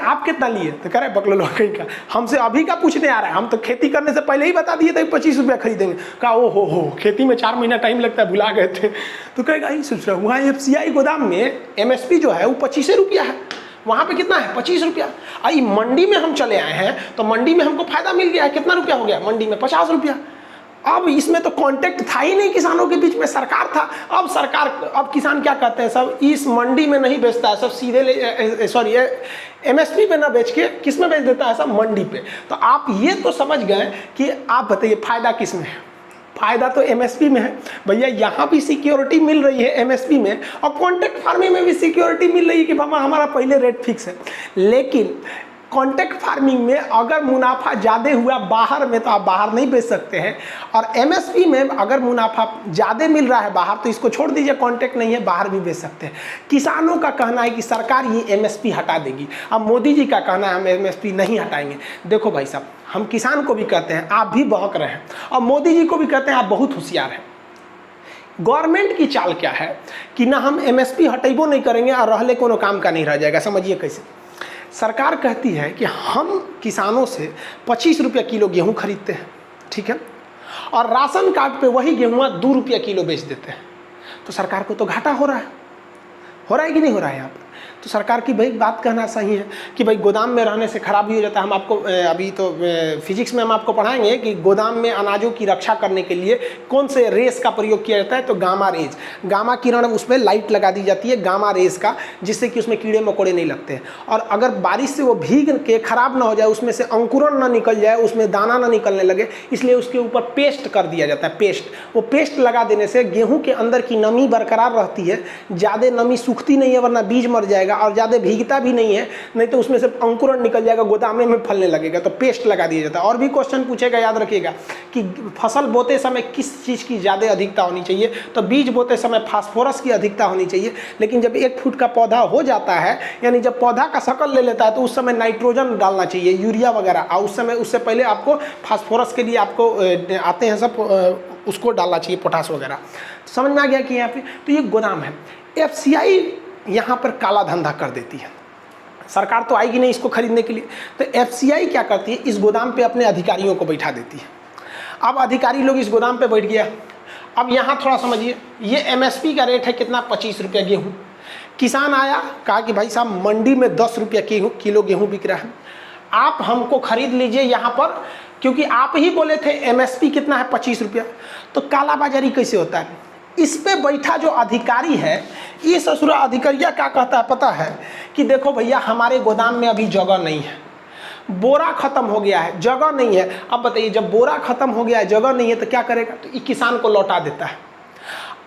आप कितना लिए, तो कह रहे बकलो कहीं का, हमसे अभी का पूछने आ रहा है, हम तो खेती करने से पहले ही बता दिए थे 25 रुपया खरीदेंगे। कहा ओ हो खेती में 4 महीना टाइम लगता है, भुला गए थे। तो कहेगा यही सोच रहा हूँ, वहाँ FCI गोदाम में MSP जो है वो 25 रुपया है, वहाँ पे कितना है 25 रुपया। आई मंडी में हम चले आए हैं तो मंडी में हमको फायदा मिल गया है, कितना रुपया हो गया मंडी में 50 रुपया। अब इसमें तो कांटेक्ट था ही नहीं किसानों के बीच में, सरकार था। अब किसान क्या कहते हैं, सब इस मंडी में नहीं बेचता है, सब सीधे सॉरी MSP पे ना बेच के किस में बेच देता है, सब मंडी पे। तो आप ये तो समझ गए कि आप बताइए फायदा किस में है, फायदा तो MSP में है। भैया यहाँ भी सिक्योरिटी मिल रही है MSP में, और कॉन्ट्रैक्ट फार्मिंग में भी सिक्योरिटी मिल रही है कि मामा हमारा पहले रेट फिक्स है। लेकिन कॉन्ट्रैक्ट फार्मिंग में अगर मुनाफा ज़्यादा हुआ बाहर में तो आप बाहर नहीं बेच सकते हैं, और MSP में अगर मुनाफा ज़्यादा मिल रहा है बाहर तो इसको छोड़ दीजिए, कॉन्ट्रैक्ट नहीं है, बाहर भी बेच सकते हैं। किसानों का कहना है कि सरकार ये MSP हटा देगी। अब मोदी जी का कहना है हम MSP नहीं हटाएंगे। देखो भाई साहब, हम किसान को भी कहते हैं आप भी बहक रहे हैं, और मोदी जी को भी कहते हैं आप बहुत होशियार हैं। गवर्नमेंट की चाल क्या है कि ना हम MSP हटेबो नहीं करेंगे और रहले कोनो काम का नहीं रह जाएगा। समझिए कैसे, सरकार कहती है कि हम किसानों से 25 रुपया किलो गेहूं खरीदते हैं, ठीक है, और राशन कार्ड पे वही गेहूं 2 रुपया किलो बेच देते हैं, तो सरकार को तो घाटा हो रहा है कि नहीं हो रहा है यहाँ पर। तो सरकार की भाई बात कहना सही है कि भाई गोदाम में रहने से खराबी हो जाता है। हम आपको अभी तो फिजिक्स में हम आपको पढ़ाएंगे कि गोदाम में अनाजों की रक्षा करने के लिए कौन से रेस का प्रयोग किया जाता है, तो गामा रेज, गामा किरण, उसमें लाइट लगा दी जाती है गामा रेज का, जिससे कि उसमें कीड़े मकोड़े नहीं लगते हैं। और अगर बारिश से वो भीग के खराब ना हो जाए, उसमें से अंकुरन ना निकल जाए, उसमें दाना ना निकलने लगे, इसलिए उसके ऊपर पेस्ट कर दिया जाता है, पेस्ट। वो पेस्ट लगा देने से गेहूँ के अंदर की नमी बरकरार रहती है, ज़्यादा नमी सूखती नहीं है वरना बीज मर जाएगा, और ज़्यादा भीगता भी नहीं है, नहीं तो उसमें से अंकुरन निकल जाएगा, गोदामे में फलने लगेगा। तो पेस्ट लगा दिया जाता है। और भी क्वेश्चन पूछेगा, याद रखिएगा कि फसल बोते समय किस चीज़ की ज़्यादा अधिकता होनी चाहिए, तो बीज बोते समय फास्फोरस की अधिकता होनी चाहिए। लेकिन जब 1 फुट का पौधा हो जाता है, यानी जब पौधा का शकल ले लेता है, तो उस समय नाइट्रोजन डालना चाहिए, यूरिया वगैरह, और उस समय उससे पहले आपको फास्फोरस के लिए आपको आते हैं सब, उसको डालना चाहिए, पोटास वगैरह। समझ में आ गया कि यहाँ पे तो ये गोदाम है। FCI यहाँ पर काला धंधा कर देती है, सरकार तो आएगी नहीं इसको खरीदने के लिए, तो FCI क्या करती है, इस गोदाम पे अपने अधिकारियों को बैठा देती है। अब अधिकारी लोग इस गोदाम पे बैठ गया। अब यहाँ थोड़ा समझिए, ये MSP का रेट है कितना, 25 रुपया गेहूँ। किसान आया, कहा कि भाई साहब मंडी में 10 रुपया किलो गेहूँ बिक रहा है, आप हमको खरीद लीजिए यहाँ पर, क्योंकि आप ही बोले थे MSP कितना है 25 रुपया। तो कालाबाजारी कैसे होता है, इस पे बैठा जो अधिकारी है, ये ससुरा अधिकारिया क्या कहता है पता है, कि देखो भैया हमारे गोदाम में अभी जगह नहीं है, बोरा खत्म हो गया है, जगह नहीं है। अब बताइए, जब बोरा खत्म हो गया है, जगह नहीं है, तो क्या करेगा, तो ये किसान को लौटा देता है।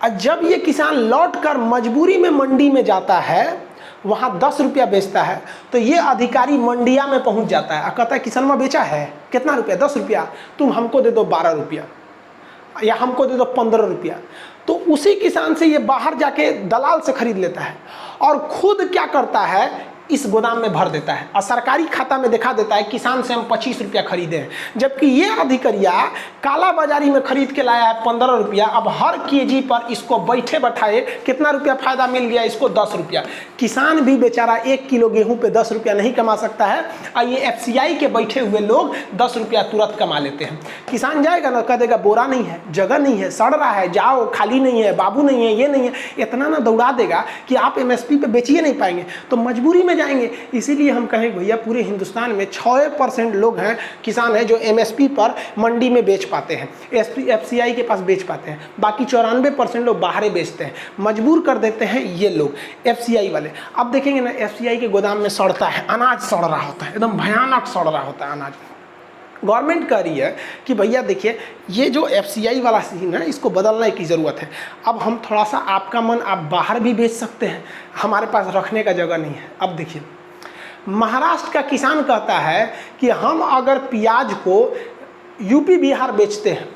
और जब ये किसान लौट कर मजबूरी में मंडी में जाता है, वहाँ 10 रुपया बेचता है, तो ये अधिकारी मंडिया में पहुँच जाता है और कहता है किसान में बेचा है कितना रुपया, 10 रुपया, तुम हमको दे दो 12 रुपया। या हमको दे दो 15 रुपया, तो उसी किसान से ये बाहर जाके दलाल से खरीद लेता है और खुद क्या करता है, इस गोदाम में भर देता है और सरकारी खाता में दिखा देता है किसान से हम 25 रुपया खरीदे हैं, जबकि ये अधिकारिया काला बाजारी में खरीद के लाया है 15 रुपया। अब हर केजी पर इसको बैठे बैठाए कितना रुपया फायदा मिल गया इसको, 10 रुपया। किसान भी बेचारा 1 किलो गेहूं पे 10 रुपया नहीं कमा सकता है और ये FCI के बैठे हुए लोग 10 रुपया तुरंत कमा लेते हैं। किसान जाएगा ना, कह देगा बोरा नहीं है, जगह नहीं है, सड़ रहा है, जाओ, खाली नहीं है, बाबू नहीं है, ये नहीं है, इतना ना दौड़ा देगा कि आप MSP पे बेचिए नहीं पाएंगे, तो मजबूरी में जाएंगे। इसीलिए हम कहें भैया पूरे हिंदुस्तान में 6% लोग हैं, किसान हैं जो MSP पर मंडी में बेच पाते हैं, FCI के पास बेच पाते हैं, बाकी 94% लोग बाहर बेचते हैं, मजबूर कर देते हैं ये लोग FCI वाले। अब देखेंगे ना FCI के गोदाम में सड़ता है, अनाज सड़ रहा होता है, एकदम भयानक सड़ रहा होता है अनाज। गवर्नमेंट कह रही है कि भैया देखिए ये जो FCI वाला सीन है इसको बदलने की ज़रूरत है। अब हम थोड़ा सा, आपका मन आप बाहर भी बेच सकते हैं, हमारे पास रखने का जगह नहीं है। अब देखिए महाराष्ट्र का किसान कहता है कि हम अगर प्याज को यूपी बिहार बेचते हैं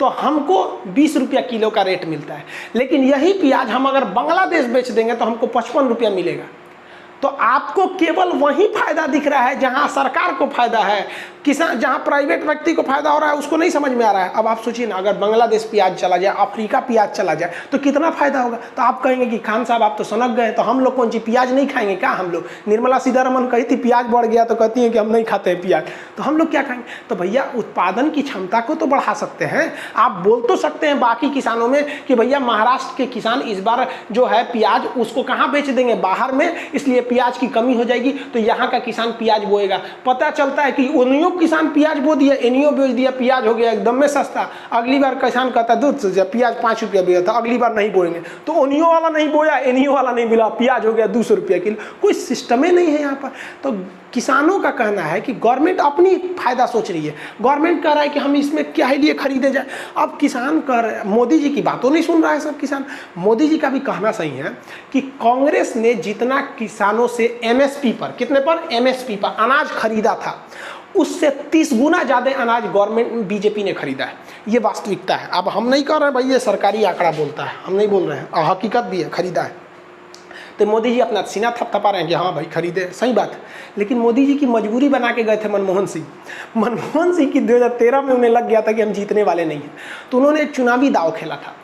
तो हमको 20 रुपया किलो का रेट मिलता है, लेकिन यही प्याज हम अगर बांग्लादेश बेच देंगे तो हमको 55 रुपया मिलेगा। तो आपको केवल वही फायदा दिख रहा है जहां सरकार को फायदा है, किसान जहां प्राइवेट व्यक्ति को फायदा हो रहा है उसको नहीं समझ में आ रहा है। अब आप सोचिए ना, अगर बांग्लादेश प्याज चला जाए, अफ्रीका प्याज चला जाए तो कितना फायदा होगा। तो आप कहेंगे कि खान साहब आप तो सनक गए, तो हम लोग कौन सी प्याज नहीं खाएंगे क्या? हम लोग, निर्मला सीतारमन कही थी प्याज बढ़ गया तो कहती हैं कि हम नहीं खाते हैं प्याज, तो हम लोग क्या खाएंगे? तो भैया उत्पादन की क्षमता को तो बढ़ा सकते हैं। आप बोल तो सकते हैं बाकी किसानों में कि भैया महाराष्ट्र के किसान इस बार जो है प्याज उसको कहाँ बेच देंगे, बाहर में, इसलिए प्याज की कमी हो जाएगी, तो यहाँ का किसान प्याज बोएगा। पता चलता है कि उन्हीं किसान प्याज बो दिया, इन्हीं बेच दिया, प्याज हो गया एकदम में सस्ता। अगली बार किसान कहता है दूध से प्याज 5 रुपया बिका था, अगली बार नहीं बोएंगे, तो उन्हीं वाला नहीं बोया, इन्हीं वाला नहीं मिला, प्याज हो गया 200 रुपया किलो। कोई सिस्टम ही नहीं है यहाँ पर। तो किसानों का कहना है कि गवर्नमेंट अपनी फायदा सोच रही है, गवर्नमेंट कह रहा है कि हम इसमें क्या ही लिए खरीदे जाए। अब किसान कह रहे, मोदी जी की बातों नहीं सुन रहा है सब किसान। मोदी जी का भी कहना सही है कि कांग्रेस ने जितना किसानों से MSP पर, कितने पर, MSP पर अनाज खरीदा था, उससे 30 गुना ज़्यादा अनाज गवर्नमेंट BJP ने खरीदा है। ये वास्तविकता है। अब हम नहीं कह रहे भाई ये सरकारी आंकड़ा बोलता है, हम नहीं बोल रहे हैं, हकीकत भी है, खरीदा है। तो मोदी जी अपना सीना थपथपा रहे हैं कि हाँ भाई खरीदे, सही बात है। लेकिन मोदी जी की मजबूरी बना के गए थे मनमोहन सिंह। मनमोहन सिंह की 2013 में उन्हें लग गया था कि हम जीतने वाले नहीं हैं, तो उन्होंने एक चुनावी दाव खेला था,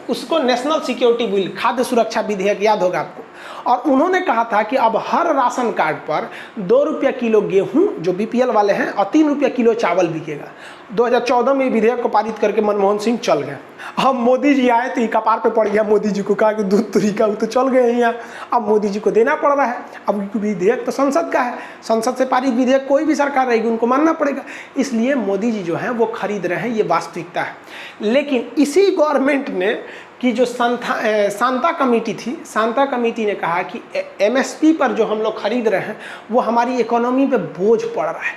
उसको नेशनल सिक्योरिटी बिल, खाद्य सुरक्षा विधेयक, याद होगा आपको। और उन्होंने कहा था कि अब हर राशन कार्ड पर 2 रुपया किलो गेहूं जो BPL वाले हैं और 3 रुपया किलो चावल बिकेगा। 2014 में विधेयक को पारित करके मनमोहन सिंह चल गए। अब मोदी जी आए तो कपार पे पड़ गया मोदी जी को, कहा कि दूध तुरी का, वो तो चल गए यहाँ, अब मोदी जी को देना पड़ रहा है। अब विधेयक तो संसद का है, संसद से पारित विधेयक कोई भी सरकार रहेगी उनको मानना पड़ेगा, इसलिए मोदी जी जो है वो खरीद रहे हैं, ये वास्तविकता है। लेकिन इसी गवर्नमेंट ने कि जो शांता कमेटी थी, शांता कमेटी ने कहा कि MSP पर जो हम लोग खरीद रहे हैं वो हमारी इकोनॉमी पे बोझ पड़ रहा है,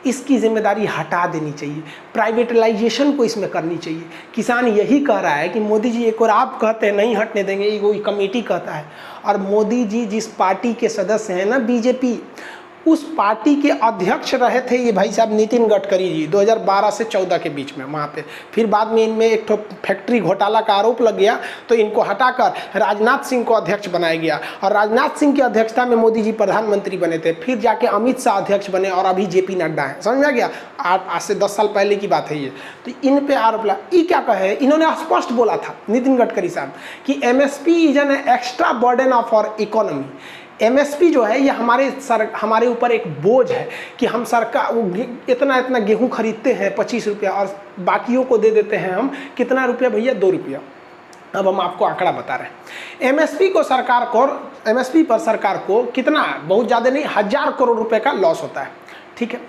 इसकी जिम्मेदारी हटा देनी चाहिए, प्राइवेटलाइजेशन को इसमें करनी चाहिए। किसान यही कह रहा है कि मोदी जी, एक और आप कहते हैं नहीं हटने देंगे, ये कोई कमेटी कहता है। और मोदी जी जिस पार्टी के सदस्य हैं ना, BJP, उस पार्टी के अध्यक्ष रहे थे ये भाई साहब नितिन गडकरी जी 2012 से 14 के बीच में वहाँ पे। फिर बाद में इनमें एक तो फैक्ट्री घोटाला का आरोप लग गया, तो इनको हटाकर राजनाथ सिंह को अध्यक्ष बनाया गया, और राजनाथ सिंह की अध्यक्षता में मोदी जी प्रधानमंत्री बने थे। फिर जाके अमित शाह अध्यक्ष बने और अभी JP नड्डा है, समझ में गया। आज से 10 साल पहले की बात है ये। तो इन पे आरोप लगा। ये क्या कहे, इन्होंने स्पष्ट बोला था नितिन गडकरी साहब कि MSP is an extra burden of our economy. MSP जो है ये हमारे ऊपर एक बोझ है कि हम सरकार इतना गेहूं खरीदते हैं 25 रुपया और बाकियों को दे देते हैं हम कितना रुपया भैया, 2 रुपया। अब हम आपको आंकड़ा बता रहे हैं। MSP पर सरकार को कितना, बहुत ज़्यादा नहीं, 1000 करोड़ रुपए का लॉस होता है, ठीक है।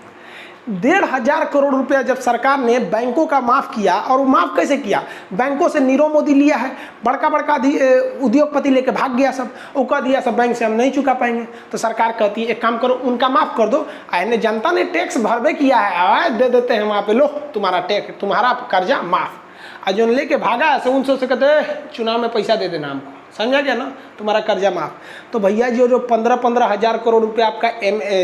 1500 करोड़ रुपया जब सरकार ने बैंकों का माफ़ किया, और वो माफ़ कैसे किया, बैंकों से नीरव मोदी लिया है, बड़का उद्योगपति लेके भाग गया सब, वो कह दिया सब बैंक से हम नहीं चुका पाएंगे। तो सरकार कहती है एक काम करो, उनका माफ़ कर दो, आने जनता ने टैक्स भरबे किया है, दे देते हैं वहाँ पे, लो तुम्हारा टैक्स, तुम्हारा कर्जा माफ़। और जो लेके भागा है उनसे कहते चुनाव में पैसा दे देना हमको, समझा गया ना, तुम्हारा कर्जा माफ। तो भैया जो 15-15 हज़ार करोड़ रुपए आपका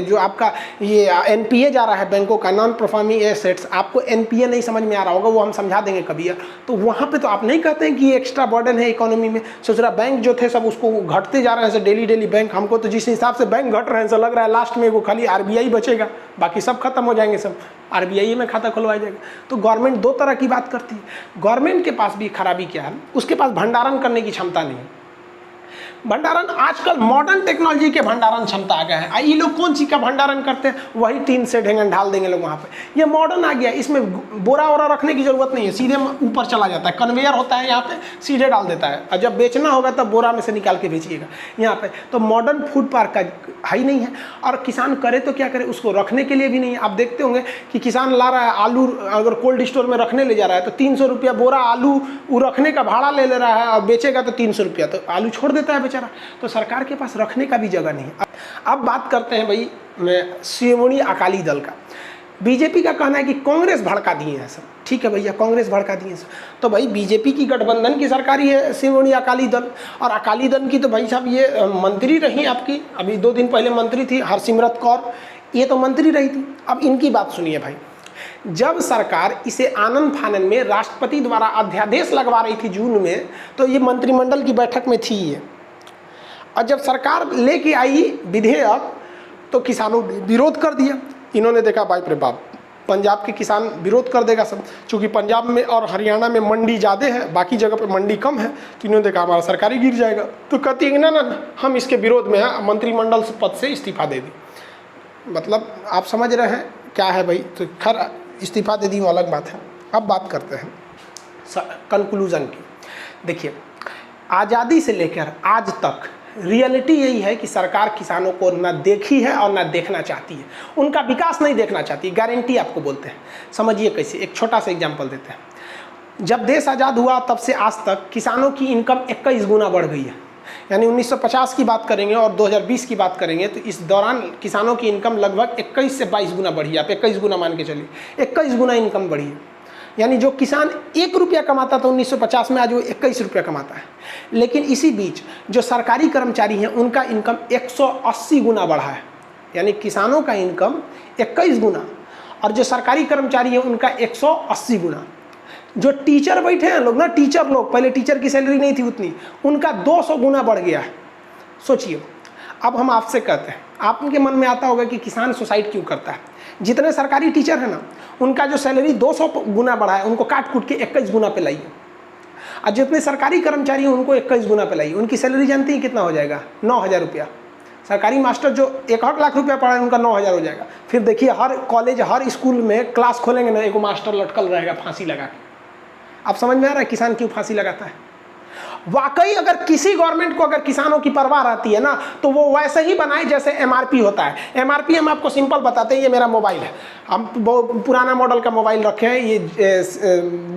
जो आपका ये एनपीए जा रहा है बैंकों का, नॉन परफॉर्मिंग एसेट्स, आपको एनपीए नहीं समझ में आ रहा होगा, वो हम समझा देंगे कभी। तो वहाँ पे तो आप नहीं कहते हैं कि ये एक्स्ट्रा बर्डन है इकोनॉमी में। सोच रहा बैंक जो थे सब उसको घटते जा रहे हैं डेली बैंक। हमको तो जिस हिसाब से बैंक घट रहे हैं, लग रहा है लास्ट में वो खाली आरबीआई बचेगा, बाकी सब खत्म हो जाएंगे, सब आरबीआई में खाता खुलवाया जाएगा। तो गवर्नमेंट दो तरह की बात करती है। गवर्नमेंट के पास भी खराबी क्या है, उसके पास भंडारण करने की क्षमता नहीं है। भंडारण आजकल मॉडर्न टेक्नोलॉजी के भंडारण क्षमता आ गया है। ये लोग कौन सी का भंडारण करते हैं, वही टीन से ढेंगन ढाल देंगे लोग वहाँ पे। ये मॉडर्न आ गया, इसमें बोरा वोरा रखने की जरूरत नहीं है, सीधे ऊपर चला जाता है, कन्वेयर होता है यहाँ पे, सीधे डाल देता है, और जब बेचना होगा तब बोरा में से निकाल के बेचिएगा यहाँ पे। तो मॉडर्न फूड पार्क का है ही नहीं है। और किसान करे तो क्या करे, उसको रखने के लिए भी नहीं है। आप देखते होंगे कि किसान ला रहा है आलू, अगर कोल्ड स्टोर में रखने ले जा रहा है तो 300 रुपया बोरा आलू वो रखने का भाड़ा ले रहा है, और बेचेगा तो 300 रुपया, तो आलू छोड़ देता है बेचारा। तो सरकार के पास रखने का भी जगह नहीं है। अब बात करते हैं भाई शिरोमणि अकाली दल का। बीजेपी का कहना है कि कांग्रेस भड़का दिए हैं सब। ठीक है भैया, कांग्रेस भड़का दिए हैं सब। तो भाई बीजेपी की गठबंधन की सरकार ही है शिरोमणि अकाली दल, और अकाली दल की तो भाई साहब ये मंत्री रही आपकी, अभी 2 दिन पहले मंत्री थी हरसिमरत कौर, ये तो मंत्री रही थी। अब इनकी बात सुनिए भाई, जब सरकार इसे आनन फानन में राष्ट्रपति द्वारा अध्यादेश लगवा रही थी जून में, तो ये मंत्रिमंडल की बैठक में थी ये, और जब सरकार लेके आई विधेयक तो किसानों ने विरोध कर दिया। इन्होंने देखा बाप रे बाप, पंजाब के किसान विरोध कर देगा सब, क्योंकि पंजाब में और हरियाणा में मंडी ज़्यादा है, बाकी जगह पे मंडी कम है, तो इन्होंने देखा हमारा सरकारी गिर जाएगा। तो कहती है ना हम इसके विरोध में हैं, मंत्रिमंडल पद से इस्तीफा दे दी। मतलब आप समझ रहे हैं क्या है भाई। तो खैर इस्तीफा दे दी वो अलग बात है। अब बात करते हैं कंक्लूजन की। देखिए, आज़ादी से लेकर आज तक रियलिटी यही है कि सरकार किसानों को ना देखी है और ना देखना चाहती है, उनका विकास नहीं देखना चाहती। गारंटी आपको बोलते हैं, समझिए कैसे। एक छोटा सा एग्जांपल देते हैं। जब देश आज़ाद हुआ तब से आज तक किसानों की इनकम 21 गुना बढ़ गई है। यानी 1950 की बात करेंगे और 2020 की बात करेंगे तो इस दौरान किसानों की इनकम लगभग 21 से 22 गुना बढ़ी है। आप 21 गुना मान के चलिए, 21 गुना इनकम बढ़ी है। यानी जो किसान 1 रुपया कमाता था 1950 में, आज वो 21 रुपया कमाता है। लेकिन इसी बीच जो सरकारी कर्मचारी हैं उनका इनकम 180 गुना बढ़ा है। यानी किसानों का इनकम 21 गुना और जो सरकारी कर्मचारी हैं उनका 180 गुना। जो टीचर बैठे हैं लोग ना, टीचर लोग, पहले टीचर की सैलरी नहीं थी उतनी, उनका 200 गुना बढ़ गया है। सोचिए। अब हम आपसे कहते हैं, आपके मन में आता होगा कि किसान सुसाइड क्यों करता है। जितने सरकारी टीचर हैं ना, उनका जो सैलरी 200 गुना बढ़ा है, उनको काट कूट के 21 गुना पे लाइए। और जितने सरकारी कर्मचारी हैं उनको 21 गुना पे लाइए। उनकी सैलरी जानती है कितना हो जाएगा? 9,000 रुपया। सरकारी मास्टर जो 1 लाख रुपया पढ़ा है उनका 9,000 हो जाएगा। फिर देखिए हर कॉलेज हर स्कूल में क्लास खोलेंगे ना, एक मास्टर लटकल रहेगा फांसी लगा के। आप समझ में आ रहा है किसान क्यों फांसी लगाता है? वाकई अगर किसी गवर्नमेंट को अगर किसानों की परवाह रहती है ना, तो वो वैसे ही बनाए जैसे एमआरपी होता है। एमआरपी हम आपको सिंपल बताते हैं। ये मेरा मोबाइल है, हम बहुत पुराना मॉडल का मोबाइल रखे हैं, ये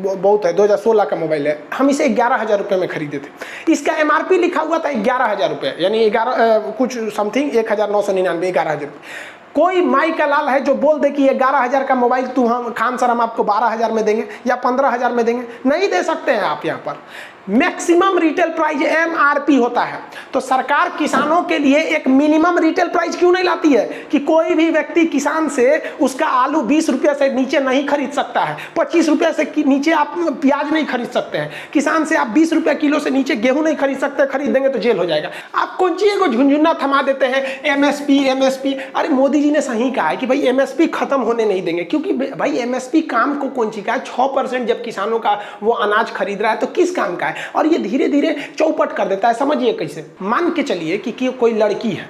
बहुत है, 2016 का मोबाइल है। हम इसे 11,000 रुपये में खरीदे थे। इसका एमआरपी लिखा हुआ था 11,000 रुपये, यानी 11 कुछ समथिंग 1,999, 11,000 रुपये। कोई माई का लाल है जो बोल दे कि 11,000 का मोबाइल हम खान सर हम आपको 12,000 में देंगे या 15,000 में देंगे? नहीं दे सकते हैं आप। यहाँ पर मैक्सिमम रिटेल प्राइस एमआरपी होता है। तो सरकार किसानों के लिए एक मिनिमम रिटेल प्राइस क्यों नहीं लाती है कि कोई भी व्यक्ति किसान से उसका आलू 20 रुपये से नीचे नहीं खरीद सकता है, 25 रुपये से नीचे आप प्याज नहीं खरीद सकते हैं, किसान से आप 20 रुपये किलो से नीचे गेहूं नहीं खरीद सकते, खरीद देंगे तो जेल हो जाएगा। आप कौन चीज़ को झुंझुना थमा देते हैं एमएसपी एमएसपी। अरे मोदी जी ने सही कहा है कि भाई एमएसपी खत्म होने नहीं देंगे, क्योंकि भाई एमएसपी काम को कौन सी का है? 6% जब किसानों का वो अनाज खरीद रहा है तो किस काम का है? और ये धीरे धीरे चौपट कर देता है। समझिए कैसे। मान के चलिए कि कोई लड़की है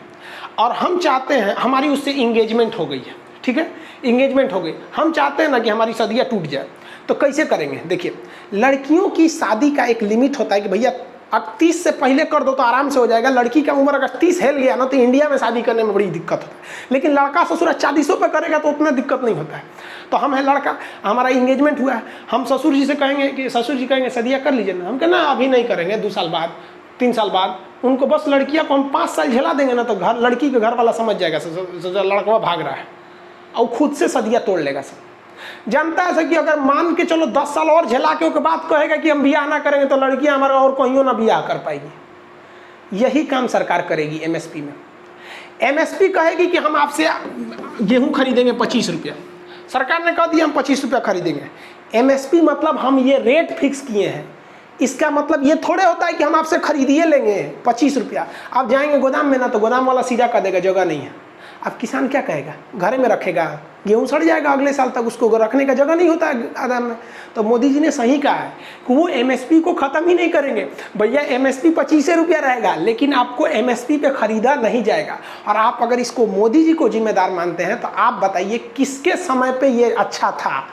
और हम चाहते हैं, हमारी उससे इंगेजमेंट हो गई है, ठीक है, इंगेजमेंट हो गई, हम चाहते हैं ना कि हमारी शादी टूट जाए, तो कैसे करेंगे? देखिए, लड़कियों की शादी का एक लिमिट होता है कि भैया अब 30 से पहले कर दो तो आराम से हो जाएगा। लड़की का उम्र अगर 30 हिल गया ना तो इंडिया में शादी करने में बड़ी दिक्कत होता है। लेकिन लड़का ससुर 40 पे करेगा तो उतना दिक्कत नहीं होता है। तो हम है लड़का, हमारा इंगेजमेंट हुआ है, हम ससुर जी से कहेंगे कि ससुर जी कहेंगे शादियाँ कर लीजिए ना, हम कहना अभी नहीं करेंगे, 2 साल बाद 3 साल बाद। उनको बस लड़कियाँ को हम 5 साल झेला देंगे ना तो घर लड़की के घर वाला समझ जाएगा लड़का भाग रहा है और खुद से शादियाँ तोड़ लेगा। सब जानता है कि अगर मान के चलो 10 साल और झेला के बाद कहेगा कि हम बियाह ना करेंगे तो लड़कियां हमारा और कहीं ना बियाह कर पाएगी। यही काम सरकार करेगी एमएसपी में। एमएसपी कहेगी कि हम आपसे गेहूं खरीदेंगे 25 रुपया, सरकार ने कह दिया हम 25 रुपया खरीदेंगे। एमएसपी मतलब हम ये रेट फिक्स किए हैं, इसका मतलब ये थोड़े होता है कि हम आपसे खरीदिए लेंगे 25 रुपया। आप जाएंगे गोदाम में ना, तो गोदाम वाला सीधा कह देगा जगह नहीं है। अब किसान क्या कहेगा, घर में रखेगा, गेहूं सड़ जाएगा अगले साल तक, उसको रखने का जगह नहीं होता है गोदाम में। तो मोदी जी ने सही कहा है कि वो एमएसपी को ख़त्म ही नहीं करेंगे। भैया एमएसपी 25 रुपया रहेगा, लेकिन आपको एमएसपी पे खरीदा नहीं जाएगा। और आप अगर इसको मोदी जी को जिम्मेदार मानते हैं तो आप बताइए किसके समय पे ये अच्छा था।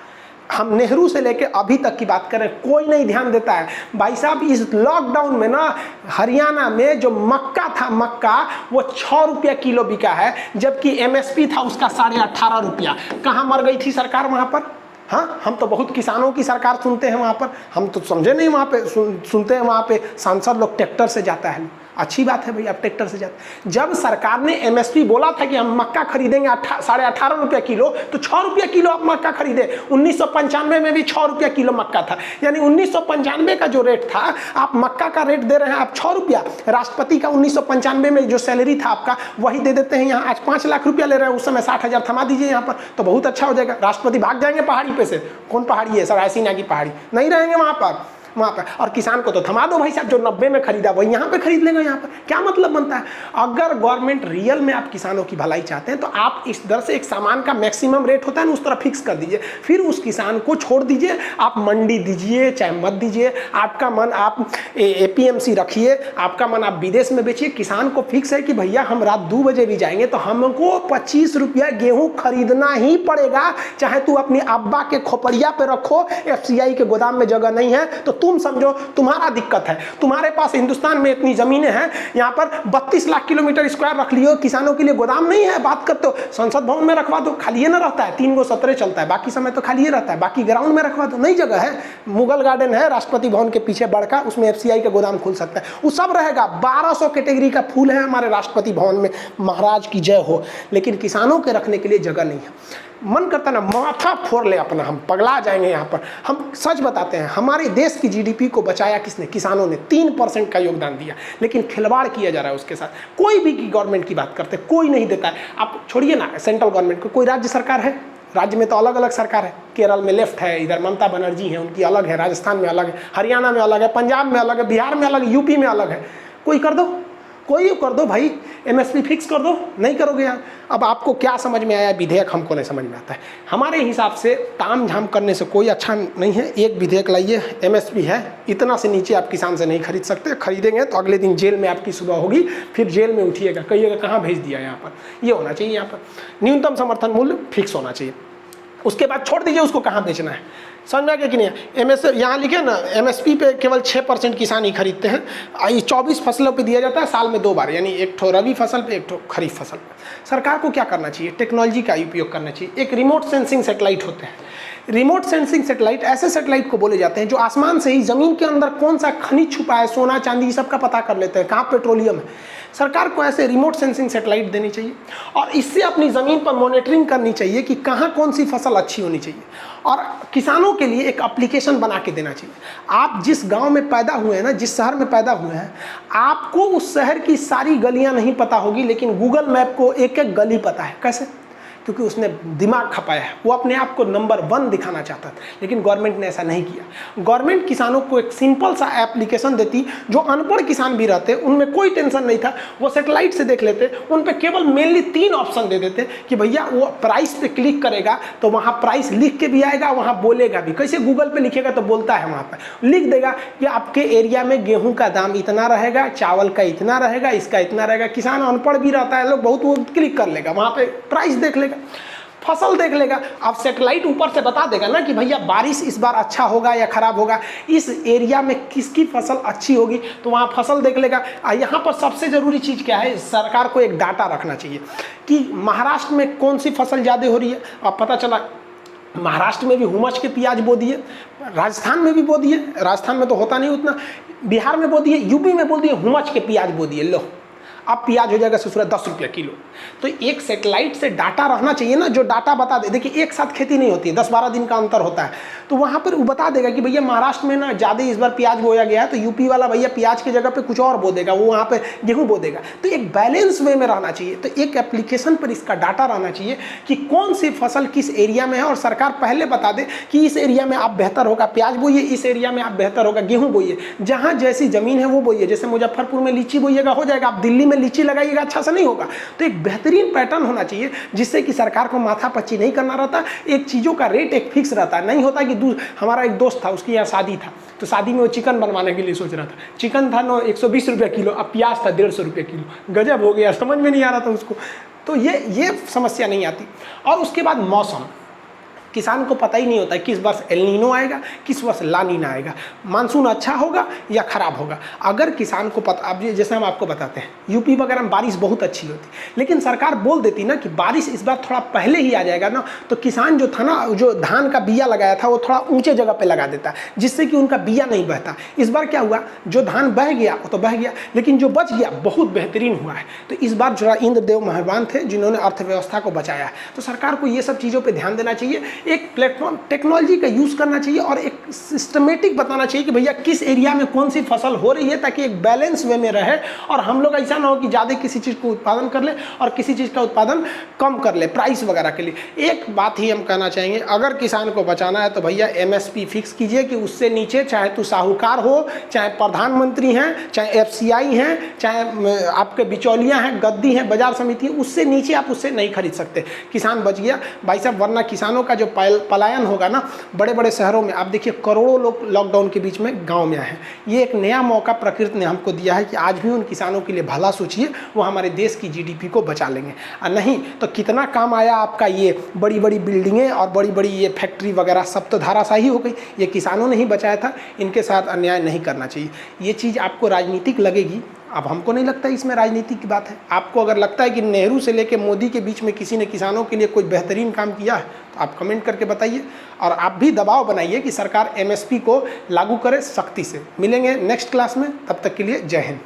हम नेहरू से लेके अभी तक की बात करें, कोई नहीं ध्यान देता है। भाई साहब इस लॉकडाउन में ना हरियाणा में जो मक्का था, मक्का वो 6 रुपया किलो बिका है, जबकि एमएसपी था उसका 18.5 रुपया। कहाँ मर गई थी सरकार वहाँ पर? हाँ, हम तो बहुत किसानों की सरकार सुनते हैं वहाँ पर, हम तो समझे नहीं वहाँ पे सुनते हैं वहाँ पे सांसद लोग ट्रैक्टर से जाता है। अच्छी बात है भाई, आप ट्रैक्टर से जाते। जब सरकार ने एमएसपी बोला था कि हम मक्का खरीदेंगे 18.5 रुपया किलो, तो 6 रुपया किलो आप मक्का खरीदे। 1995 में भी 6 रुपया किलो मक्का था, यानी 1995 का जो रेट था, आप मक्का का रेट दे रहे हैं आप 6 रुपया। राष्ट्रपति का 1995 में जो सैलरी था आपका, वही दे देते हैं यहाँ। आज 5 लाख रुपया ले रहे हैं, उस समय 60,000 थमा दीजिए यहाँ पर, तो बहुत अच्छा हो जाएगा। राष्ट्रपति भाग जाएंगे पहाड़ी पे से। कौन पहाड़ी है सर? ऐसी की पहाड़ी नहीं रहेंगे वहाँ पर। और किसान को तो थमा दो भाई साहब, जो 90 में खरीदा वही यहाँ पे खरीद लेंगे। यहाँ पर क्या मतलब बनता है? अगर गवर्नमेंट रियल में आप किसानों की भलाई चाहते हैं तो आप इस दर से एक सामान का मैक्सिमम रेट होता है ना, उस तरह फिक्स कर दीजिए, फिर उस किसान को छोड़ दीजिए। आप मंडी दीजिए चाहे मत दीजिए, आपका मन आप एपीएमसी रखिए, आपका मन आप विदेश में बेचिए। किसान को फिक्स है कि भैया हम रात 2 बजे भी जाएंगे तो हमको 25 रुपया गेहूँ खरीदना ही पड़ेगा, चाहे तू अपनी अब्बा के खोपड़िया पे रखो, एफसीआई के गोदाम में जगह नहीं है तो तुम समझो तुम्हारा दिक्कत है। तुम्हारे पास हिंदुस्तान में इतनी जमीनें हैं, यहाँ पर 32 लाख किलोमीटर स्क्वायर रख लियो, किसानों के लिए गोदाम नहीं है। बात करते हो संसद भवन में रखवा दो, खाली ना रहता है, 3 गो सत्र चलता है, बाकी समय तो खाली रहता है। बाकी ग्राउंड में रखवा दो, नई जगह है, मुगल गार्डन है राष्ट्रपति भवन के पीछे बड़का, उसमें एफसीआई का गोदाम खुल सकता है, वो सब रहेगा। 1200 कैटेगरी का फूल है हमारे राष्ट्रपति भवन में, महाराज की जय हो। लेकिन किसानों के रखने के लिए जगह नहीं है। मन करता ना माथा फोड़ ले अपना, हम पगला जाएंगे यहाँ पर। हम सच बताते हैं, हमारे देश की जीडीपी को बचाया किसने? किसानों ने 3% का योगदान दिया, लेकिन खिलवाड़ किया जा रहा है उसके साथ। कोई भी गवर्नमेंट की बात करते कोई नहीं देता है। आप छोड़िए ना सेंट्रल गवर्नमेंट को, कोई राज्य सरकार है? राज्य में तो अलग अलग सरकार है। केरल में लेफ्ट है, इधर ममता बनर्जी है, उनकी अलग है, राजस्थान में अलग है, हरियाणा में अलग है, पंजाब में अलग है, बिहार में अलग है, यूपी में अलग है। कोई कर दो, कोई कर दो भाई, एमएसपी फिक्स कर दो। नहीं करोगे यार। अब आपको क्या समझ में आया विधेयक? हमको नहीं समझ में आता है। हमारे हिसाब से ताम झाम करने से कोई अच्छा नहीं है। एक विधेयक लाइए, एमएसपी है, इतना से नीचे आप किसान से नहीं खरीद सकते। खरीदेंगे तो अगले दिन जेल में आपकी सुबह होगी, फिर जेल में उठिएगा, कहिएगा कहाँ भेज दिया। यहाँ पर ये होना चाहिए, यहाँ पर न्यूनतम समर्थन मूल्य फिक्स होना चाहिए। उसके बाद छोड़ दीजिए उसको कहाँ बेचना है। समझ में आ गया कि नहीं? एमएसपी यहाँ लिखे ना, एमएसपी पे केवल 6% किसान ही खरीदते हैं। ये 24 फसलों पे दिया जाता है, साल में 2 बार, यानी एक ठो रबी फसल पे, एक ठो खरीफ फसल पे। सरकार को क्या करना चाहिए? टेक्नोलॉजी का उपयोग करना चाहिए। एक रिमोट सेंसिंग सैटेलाइट होते हैं। रिमोट सेंसिंग सैटेलाइट ऐसे सैटेलाइट को बोले जाते हैं जो आसमान से ही ज़मीन के अंदर कौन सा खनिज छुपा है, सोना चांदी, सब का पता कर लेते हैं, कहाँ पेट्रोलियम है। सरकार को ऐसे रिमोट सेंसिंग सैटेलाइट देनी चाहिए और इससे अपनी ज़मीन पर मॉनिटरिंग करनी चाहिए कि कहाँ कौन सी फसल अच्छी होनी चाहिए। और किसानों के लिए एक एप्लीकेशन बना के देना चाहिए। आप जिस गांव में पैदा हुए हैं ना, जिस शहर में पैदा हुए हैं, आपको उस शहर की सारी गलियां नहीं पता होगी, लेकिन गूगल मैप को एक एक गली पता है। कैसे? क्योंकि उसने दिमाग खपाया है, वो अपने आप को नंबर 1 दिखाना चाहता था। लेकिन गवर्नमेंट ने ऐसा नहीं किया। गवर्नमेंट किसानों को एक सिंपल सा एप्लीकेशन देती, जो अनपढ़ किसान भी रहते उनमें कोई टेंशन नहीं था, वो सैटेलाइट से देख लेते। उन पे केवल मेनली 3 ऑप्शन दे देते कि भैया वो प्राइस पे क्लिक करेगा तो वहाँ प्राइस लिख के भी आएगा, वहाँ बोलेगा भी। कैसे? गूगल पे लिखेगा तो बोलता है, वहाँ पर लिख देगा कि आपके एरिया में गेहूँ का दाम इतना रहेगा, चावल का इतना रहेगा, इसका इतना रहेगा। किसान अनपढ़ भी रहता है, लोग बहुत, वो क्लिक कर लेगा, वहाँ पे प्राइस देख लेगा, फसल देख लेगा। अब सैटेलाइट ऊपर से बता देगा ना कि भैया बारिश इस बार अच्छा होगा या खराब होगा, इस एरिया में किसकी फसल अच्छी होगी, तो वहाँ फसल देख लेगा। यहाँ पर सबसे ज़रूरी चीज़ क्या है? सरकार को एक डाटा रखना चाहिए कि महाराष्ट्र में कौन सी फसल ज़्यादा हो रही है। अब पता चला महाराष्ट्र में भी हुमच के प्याज बो दिए, राजस्थान में भी बो दिए, राजस्थान में तो होता नहीं उतना, बिहार में बो दिए, यूपी में बो दिए, हुमच के प्याज बो दिए। लो, अब प्याज हो जाएगा ससुरा 10 रुपये किलो। तो एक सेटेलाइट से डाटा रहना चाहिए ना, जो डाटा बता दे। देखिए एक साथ खेती नहीं होती है, 10-12 दिन का अंतर होता है, तो वहाँ पर वो बता देगा कि भैया महाराष्ट्र में ना ज़्यादा इस बार प्याज बोया गया है, तो यूपी वाला भैया प्याज की जगह पे कुछ और बो देगा, वो वहाँ पे गेहूँ बो देगा। तो एक बैलेंस वे में रहना चाहिए। तो एक एप्लीकेशन पर इसका डाटा रहना चाहिए कि कौन सी फसल किस एरिया में है, और सरकार पहले बता दे कि इस एरिया में आप बेहतर होगा प्याज बोइए, इस एरिया में आप बेहतर होगा गेहूँ बोइए। जहाँ जैसी ज़मीन है वो बोइए। जैसे मुजफ्फरपुर में लीची बोइएगा हो जाएगा, आप दिल्ली में लीची लगाइएगा अच्छा से नहीं होगा। तो एक बेहतरीन पैटर्न होना चाहिए जिससे कि सरकार को माथापच्ची नहीं करना रहता। एक चीज़ों का रेट एक फिक्स रहता है, नहीं होता कि हमारा एक दोस्त था, उसकी यहाँ शादी था, तो शादी में वो चिकन बनवाने के लिए सोच रहा था। चिकन था 120 रुपये किलो, अब प्याज था 150 रुपये किलो। गजब हो गया, समझ में नहीं आ रहा था उसको। तो ये समस्या नहीं आती। और उसके बाद मौसम, किसान को पता ही नहीं होता है किस वर्ष एल नीनो आएगा, किस वर्ष ला नीना आएगा, मानसून अच्छा होगा या ख़राब होगा। अगर किसान को पता, अब जैसे हम आपको बताते हैं यूपी वगैरह में बारिश बहुत अच्छी होती, लेकिन सरकार बोल देती ना कि बारिश इस बार थोड़ा पहले ही आ जाएगा ना, तो किसान जो था ना, जो धान का बिया लगाया था वो थोड़ा ऊंचे जगह पे लगा देता, जिससे कि उनका बिया नहीं बहता। इस बार क्या हुआ, जो धान बह गया वो तो बह गया, लेकिन जो बच गया बहुत बेहतरीन हुआ है। तो इस बार जो इंद्रदेव मेहरबान थे जिन्होंने अर्थव्यवस्था को बचाया है। तो सरकार को ये सब चीज़ों पर ध्यान देना चाहिए। एक प्लेटफॉर्म टेक्नोलॉजी का यूज़ करना चाहिए और एक सिस्टमेटिक बताना चाहिए कि भैया किस एरिया में कौन सी फसल हो रही है, ताकि एक बैलेंस वे में रहे और हम लोग ऐसा ना हो कि ज़्यादा किसी चीज़ को उत्पादन कर ले और किसी चीज़ का उत्पादन कम कर ले प्राइस वगैरह के लिए। एक बात ही हम कहना चाहेंगे, अगर किसान को बचाना है तो भैया MSP फिक्स कीजिए कि उससे नीचे चाहे तो साहूकार हो, चाहे प्रधानमंत्री हैं, चाहे FCI हैं, चाहे आपके बिचौलियाँ हैं, गद्दी हैं, बाजार समिति, उससे नीचे आप उससे नहीं खरीद सकते। किसान बच गया भाई साहब, वरना किसानों का जो पलायन होगा ना बड़े बड़े शहरों में। आप देखिए करोड़ों लोग लॉकडाउन के बीच में गांव में आए हैं। ये एक नया मौका प्रकृति ने हमको दिया है कि आज भी उन किसानों के लिए भला सोचिए, वो हमारे देश की GDP को बचा लेंगे। और नहीं तो कितना काम आया आपका ये बड़ी बड़ी बिल्डिंगें और बड़ी बड़ी ये फैक्ट्री वगैरह, सब तो धाराशाही हो गई। ये किसानों ने ही बचाया था, इनके साथ अन्याय नहीं करना चाहिए। ये चीज़ आपको राजनीतिक लगेगी, अब हमको नहीं लगता इसमें राजनीति की बात है। आपको अगर लगता है कि नेहरू से लेकर मोदी के बीच में किसी ने किसानों के लिए कोई बेहतरीन काम किया है तो आप कमेंट करके बताइए, और आप भी दबाव बनाइए कि सरकार MSP को लागू करे सख्ती से। मिलेंगे नेक्स्ट क्लास में, तब तक के लिए जय हिंद।